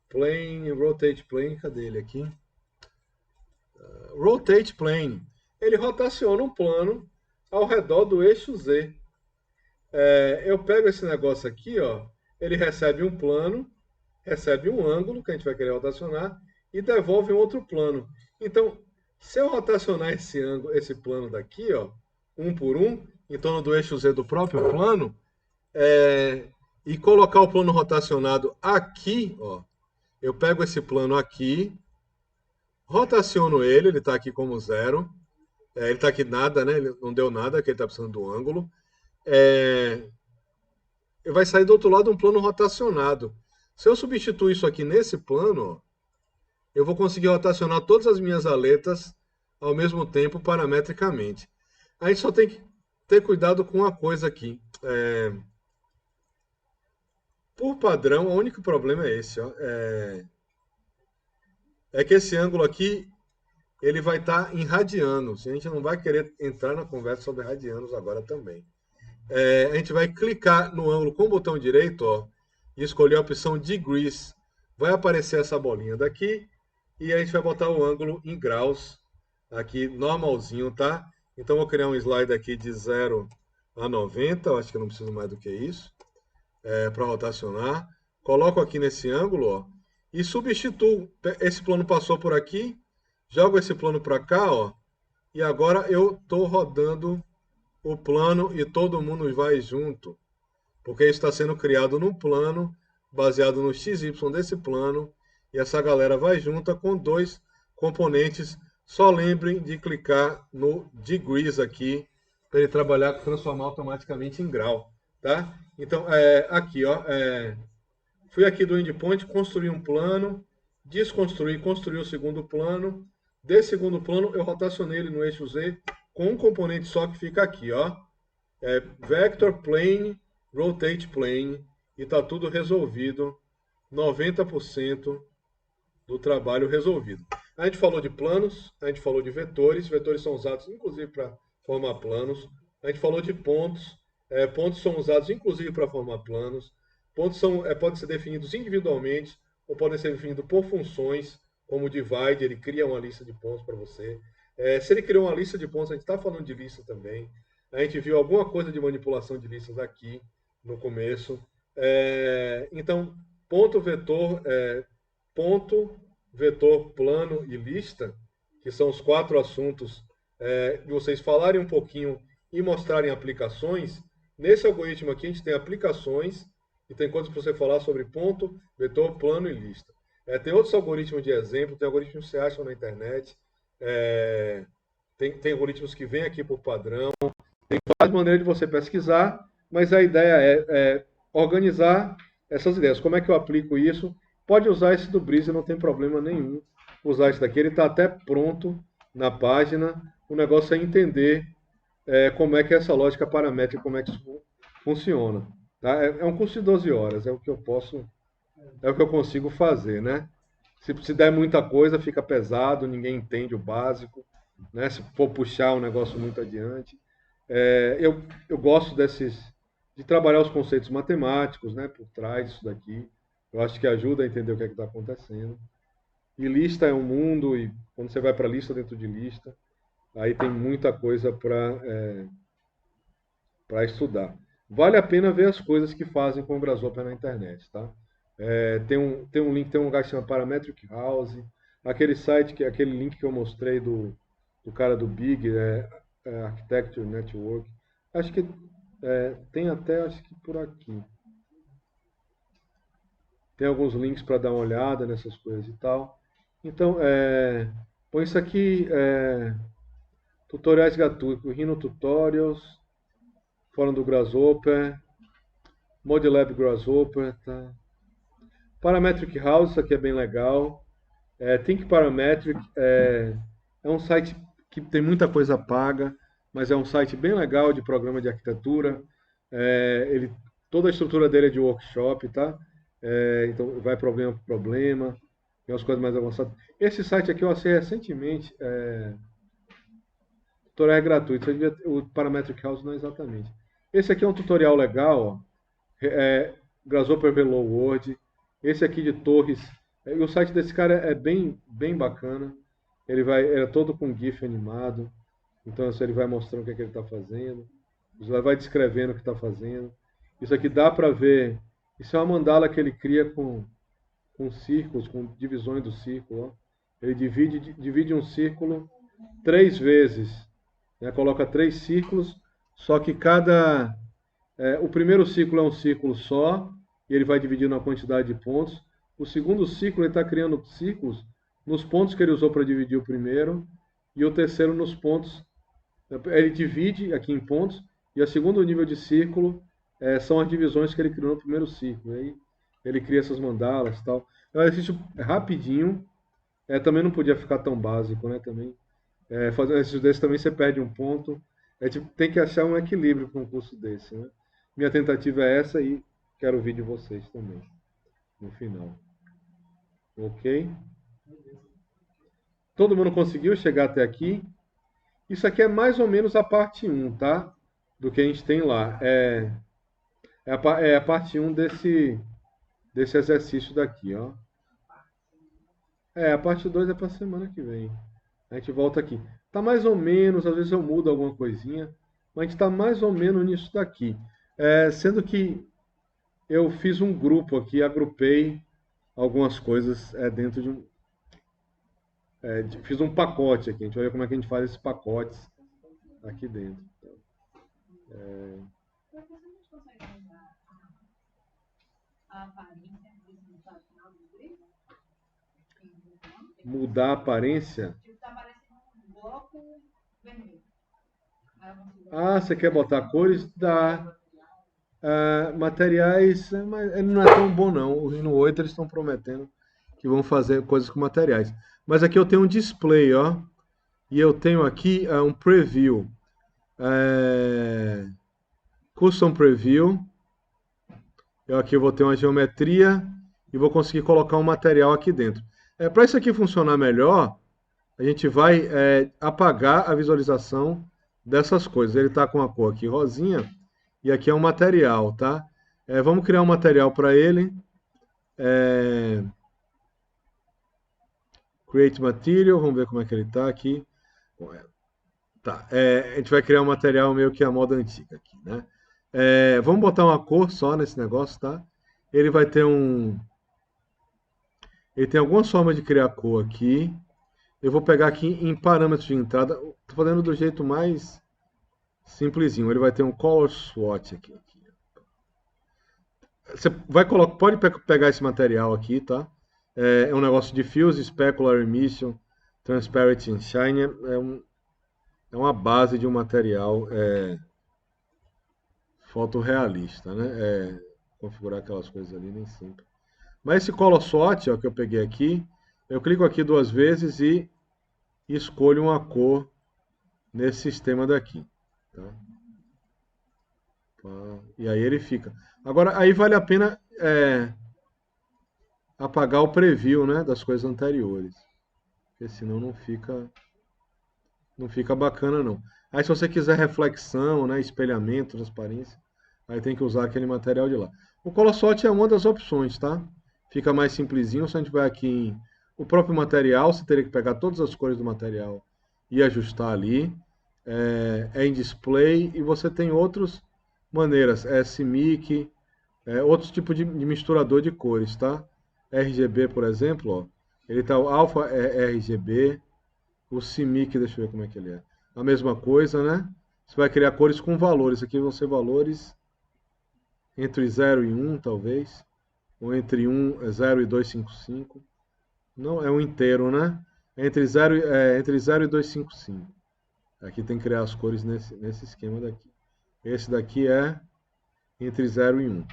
Plane, Rotate Plane, cadê ele aqui? Rotate Plane. Ele rotaciona um plano ao redor do eixo Z. Eu pego esse negócio aqui, ó, ele recebe um plano, recebe um ângulo que a gente vai querer rotacionar e devolve um outro plano. Então, se eu rotacionar esse plano daqui, ó, um por um, em torno do eixo Z do próprio plano, e colocar o plano rotacionado aqui, ó, eu pego esse plano aqui, rotaciono ele está aqui como zero, ele está aqui nada, né? Ele não deu nada, que ele está precisando do ângulo. Vai sair do outro lado um plano rotacionado. Se eu substituir isso aqui nesse plano, ó, eu vou conseguir rotacionar todas as minhas aletas ao mesmo tempo parametricamente. A gente só tem que ter cuidado com uma coisa aqui. Por padrão, o único problema é esse. Ó, que esse ângulo aqui ele vai estar em radianos. A gente não vai querer entrar na conversa sobre radianos agora também. A gente vai clicar no ângulo com o botão direito, ó, e escolher a opção Degrees. Vai aparecer essa bolinha daqui e a gente vai botar o ângulo em graus aqui normalzinho, tá? Então vou criar um slide aqui de 0 a 90, eu acho que eu não preciso mais do que isso, para rotacionar. Coloco aqui nesse ângulo, ó, e substituo. Esse plano passou por aqui, jogo esse plano para cá, ó, e agora eu estou rodando o plano e todo mundo vai junto, porque isso está sendo criado num plano baseado no XY desse plano, e essa galera vai junta com dois componentes. Só lembrem de clicar no Degrees aqui, para ele trabalhar, transformar automaticamente em grau, tá? Então, aqui, ó, fui aqui do endpoint, construí um plano, desconstruí, construí o segundo plano. Desse segundo plano, eu rotacionei ele no eixo Z com um componente só que fica aqui, ó. Vector Plane, Rotate Plane, e está tudo resolvido, 90% do trabalho resolvido. A gente falou de planos, a gente falou de vetores, vetores são usados inclusive para formar planos. A gente falou de pontos, pontos são usados inclusive para formar planos. Pontos podem ser definidos individualmente ou podem ser definidos por funções, como o divide, ele cria uma lista de pontos para você. Se ele criou uma lista de pontos, a gente está falando de lista também. A gente viu alguma coisa de manipulação de listas aqui no começo. Então, ponto, vetor, plano e lista, que são os 4 assuntos, de vocês falarem um pouquinho e mostrarem aplicações. Nesse algoritmo aqui, a gente tem aplicações e tem coisas para você falar sobre ponto, vetor, plano e lista. Tem outros algoritmos de exemplo, tem algoritmos que você acha na internet, tem algoritmos que vêm aqui por padrão, tem várias maneiras de você pesquisar, mas a ideia é organizar essas ideias. Como é que eu aplico isso? Pode usar esse do Breezy, não tem problema nenhum usar esse daqui. Ele está até pronto na página. O negócio é entender como é que é essa lógica paramétrica, como é que isso funciona. Tá? É um curso de 12 horas, é o que eu consigo fazer, né? Se der muita coisa, fica pesado, ninguém entende o básico, né? Se for puxar um negócio muito adiante. Eu gosto de trabalhar os conceitos matemáticos, né, por trás disso daqui. Eu acho que ajuda a entender o que é que está acontecendo. E lista é um mundo, e quando você vai para lista dentro de lista, aí tem muita coisa para estudar. Vale a pena ver as coisas que fazem com o Grasshopper na internet, tá? Tem um link, tem um lugar que chama Parametric House, aquele site, aquele link que eu mostrei do cara do Big, Architecture Network. Acho que tem até, acho que por aqui. Tem alguns links para dar uma olhada nessas coisas e tal. Então, põe isso aqui, tutoriais gratuitos, Rhino Tutorials, Fórum do Grasshopper, Modelab Grasshopper, tá? Parametric House, isso aqui é bem legal. Think Parametric é um site que tem muita coisa paga, mas é um site bem legal de programa de arquitetura. Toda a estrutura dele é de workshop, tá? Então vai problema por problema, tem umas coisas mais avançadas. Esse site aqui eu acessei recentemente, tutorial é gratuito, o Parametric House não é exatamente. Esse aqui é um tutorial legal, ó. Grasshopper Hello World. Esse aqui de torres. E o site desse cara é bem, bem bacana. É todo com GIF animado. Então assim, ele vai mostrando o que, é que ele está fazendo. Ele vai descrevendo o que está fazendo. Isso aqui dá para ver. Isso é uma mandala que ele cria com círculos, com divisões do círculo. Ó. Ele divide um círculo 3 vezes. Né? Coloca 3 círculos, só que o primeiro ciclo é um círculo só, e ele vai dividindo a quantidade de pontos. O segundo ciclo ele está criando círculos nos pontos que ele usou para dividir o primeiro, e o terceiro nos pontos. Ele divide aqui em pontos, e o segundo nível de círculo são as divisões que ele criou no primeiro círculo. Aí ele cria essas mandalas e tal. É um exercício rapidinho, também não podia ficar tão básico, né? Também, fazer um exercício desse também você perde um ponto. Tem que achar um equilíbrio para um curso desse, né? Minha tentativa é essa e quero ouvir de vocês também, no final. Ok? Todo mundo conseguiu chegar até aqui? Isso aqui é mais ou menos a parte 1, tá? Do que a gente tem lá. É a parte 1 desse exercício daqui, ó. A parte 2 é para semana que vem. A gente volta aqui. Tá mais ou menos, às vezes eu mudo alguma coisinha, mas a gente está mais ou menos nisso daqui. Sendo que eu fiz um grupo aqui, agrupei algumas coisas dentro de um. Fiz um pacote aqui, a gente vai ver como é que a gente faz esses pacotes aqui dentro. Mudar a aparência. Ah, você quer botar cores? Dá. Materiais, mas ele não é tão bom não. O Rhino 8 eles estão prometendo que vão fazer coisas com materiais. Mas aqui eu tenho um display, ó. E eu tenho aqui um preview. Custom preview. Eu aqui vou ter uma geometria e vou conseguir colocar um material aqui dentro. Para isso aqui funcionar melhor, a gente vai apagar a visualização dessas coisas. Ele está com a cor aqui rosinha e aqui é um material, tá? Vamos criar um material para ele. Create Material, vamos ver como é que ele está aqui. Tá, a gente vai criar um material meio que a moda antiga aqui, né? Vamos botar uma cor só nesse negócio, tá? Ele vai ter Ele tem algumas formas de criar cor aqui. Eu vou pegar aqui em parâmetros de entrada. Estou fazendo do jeito mais simplesinho. Ele vai ter um Color Swatch aqui. Você pode pegar esse material aqui, tá? É um negócio de Diffuse, Specular Emission, Transparent and Shine. É uma base de um material fotorrealista, né? Configurar aquelas coisas ali nem sempre. Mas esse Color Swatch, ó, que eu peguei aqui, eu clico aqui 2 vezes e escolho uma cor nesse sistema daqui. Tá? E aí ele fica. Agora, aí vale a pena apagar o preview, né, das coisas anteriores. Porque senão não fica bacana, não. Aí se você quiser reflexão, né, espelhamento, transparência, aí tem que usar aquele material de lá. O Color Swatch é uma das opções, tá? Fica mais simplesinho. Se a gente vai aqui em o próprio material, você teria que pegar todas as cores do material e ajustar ali. Em display e você tem outras maneiras, CMYK, outros tipos de misturador de cores, tá? RGB, por exemplo, ó, ele tá o Alpha RGB, o CMYK, deixa eu ver como é que ele é. A mesma coisa, né? Você vai criar cores com valores. Aqui vão ser valores entre 0 e 1, talvez. Ou entre 0 e 255. Não, é um inteiro, né? Entre 0 e 255. Aqui tem que criar as cores nesse esquema daqui. Esse daqui é entre 0 e 1.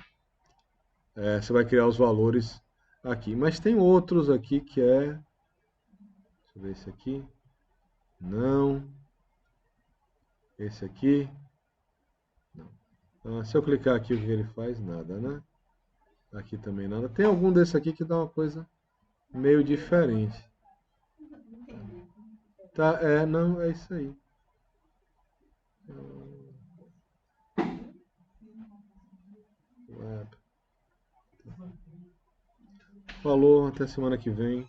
Você vai criar os valores aqui. Mas tem outros aqui que Deixa eu ver esse aqui. Não. Esse aqui. Não. Se eu clicar aqui, o que ele faz? Nada, né? Aqui também nada. Tem algum desse aqui que dá uma coisa meio diferente. Tá, não, é isso aí. Web. Falou, até semana que vem.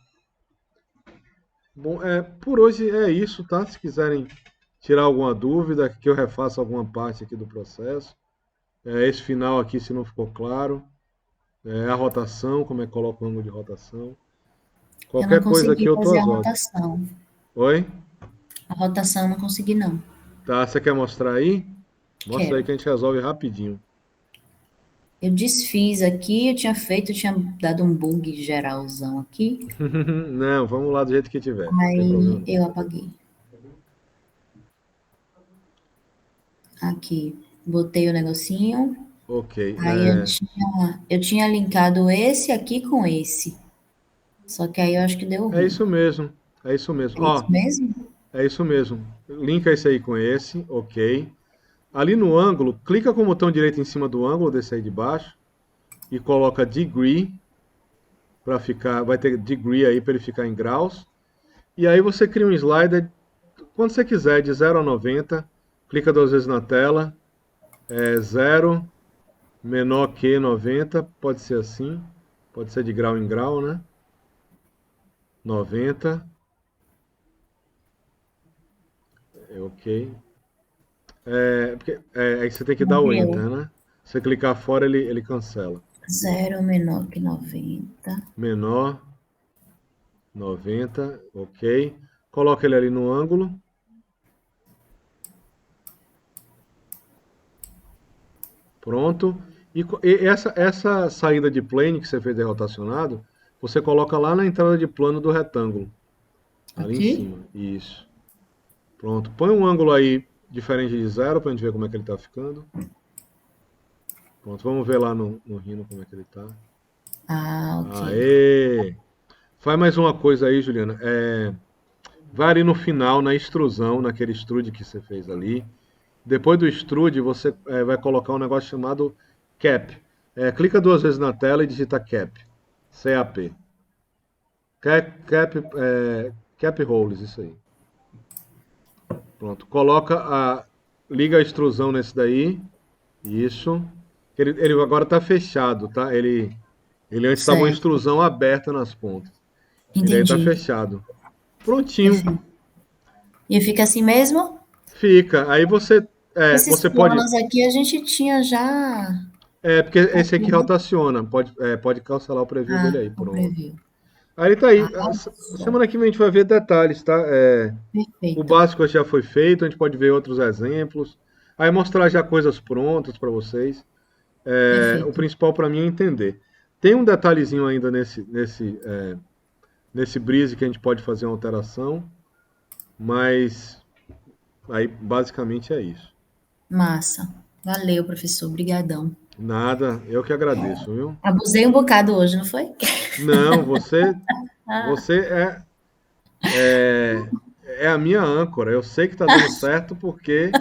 Bom, por hoje é isso, tá? Se quiserem tirar alguma dúvida, que eu refaça alguma parte aqui do processo. Esse final aqui, se não ficou claro. A rotação, como é que coloca o ângulo de rotação. Eu não Qualquer coisa aqui consegui eu tô fazer a às ordens. rotação. Oi? A rotação eu não consegui, não. Tá, você quer mostrar aí? Mostra aí Quero. que a gente resolve rapidinho. Eu desfiz aqui, eu tinha dado um bug geralzão aqui. Não, vamos lá do jeito que tiver. Não tem problema Aí não. eu apaguei. Aqui, botei o negocinho. Ok. Aí eu tinha linkado esse aqui com esse. Só que aí eu acho que deu É ruim. isso mesmo. É isso mesmo. É isso Ó, mesmo? é isso mesmo. Linka esse aí com esse, ok. Ali no ângulo, clica com o botão direito em cima do ângulo desse aí de baixo e coloca degree para ficar, vai ter degree aí para ele ficar em graus. E aí você cria um slider quando você quiser, de 0 a 90, clica duas vezes na tela, 0 menor que 90, pode ser assim, pode ser de grau em grau, né? 90, ok. Aí você tem que dar o Morreu. Enter, né? Se você clicar fora, ele cancela. 0 menor que 90. Menor, 90, ok. Coloca ele ali no ângulo. Pronto. E essa saída de plane que você fez de rotacionado, você coloca lá na entrada de plano do retângulo. Ali em Aqui? cima. Isso. Pronto. Põe um ângulo aí diferente de 0 pra gente ver como é que ele tá ficando. Pronto. Vamos ver lá no Rhino como é que ele tá. Ah, ok. Aê! Faz mais uma coisa aí, Juliana. Vai ali no final, na extrusão, naquele extrude que você fez ali. Depois do extrude, você vai colocar um negócio chamado cap. Clica duas vezes na tela e digita cap. CAP. Cap holes, isso aí. Pronto. Liga a extrusão nesse daí. Isso. Ele agora está fechado, tá? Ele antes estava uma Certo. extrusão aberta nas pontas. Ele aí está Entendi. fechado. Prontinho. Perfeito. E fica assim mesmo? Fica. Aí Esses você pode. planos aqui a gente tinha já. Porque esse Aqui, aqui né? rotaciona. Pode cancelar o preview dele Ah, aí. o Pronto. preview. Aí ele tá aí. Arrasou. Semana que vem a gente vai ver detalhes, tá? O Perfeito. básico já foi feito, a gente pode ver outros exemplos. Aí mostrar já coisas prontas para vocês. O Perfeito. principal para mim é entender. Tem um detalhezinho ainda nesse Breeze que a gente pode fazer uma alteração, mas aí basicamente é isso. Massa. Valeu, professor. Obrigadão. Nada, eu que agradeço, viu? Abusei um bocado hoje, não foi? Não, você é a minha âncora. Eu sei que tá dando certo porque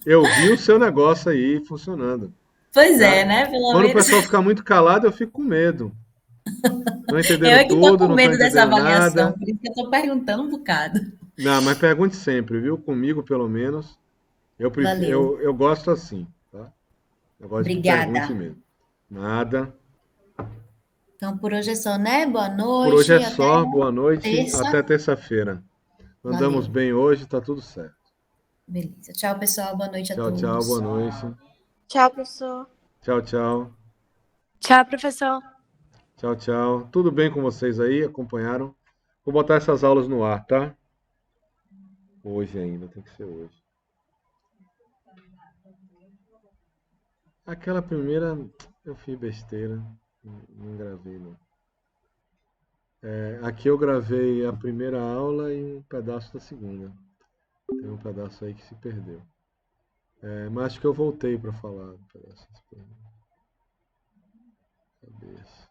eu vi o seu negócio aí funcionando. Pois é, Tá? né? Pelo Quando o menos. pessoal fica muito calado, eu fico com medo. Não Eu entendendo é que tô tudo, com não estão medo dessa entendendo avaliação, nada. por isso que eu tô perguntando um bocado. Não, mas pergunte sempre, viu? Comigo, pelo menos. Valeu. Eu gosto assim, tá? Eu gosto que pergunte Obrigada. mesmo. Nada. Então, por hoje é só, né? Boa Por hoje é noite. Até só. Boa noite. Até terça. terça-feira. Andamos Valeu. bem hoje, tá tudo certo. Beleza. Tchau, pessoal. Boa noite a Tchau, tchau. Boa todos. noite. Tchau, professor. Tchau, tchau. Tchau, professor. Tchau, tchau. Tudo bem com vocês aí? Acompanharam? Vou botar essas aulas no ar, tá? Hoje ainda, tem que ser hoje. Aquela primeira eu fiz besteira. Não gravei, não. Aqui eu gravei a primeira aula e um pedaço da segunda. Tem um pedaço aí que se perdeu. Mas acho que eu voltei para falar do pedaço que se perdeu. Cabeça.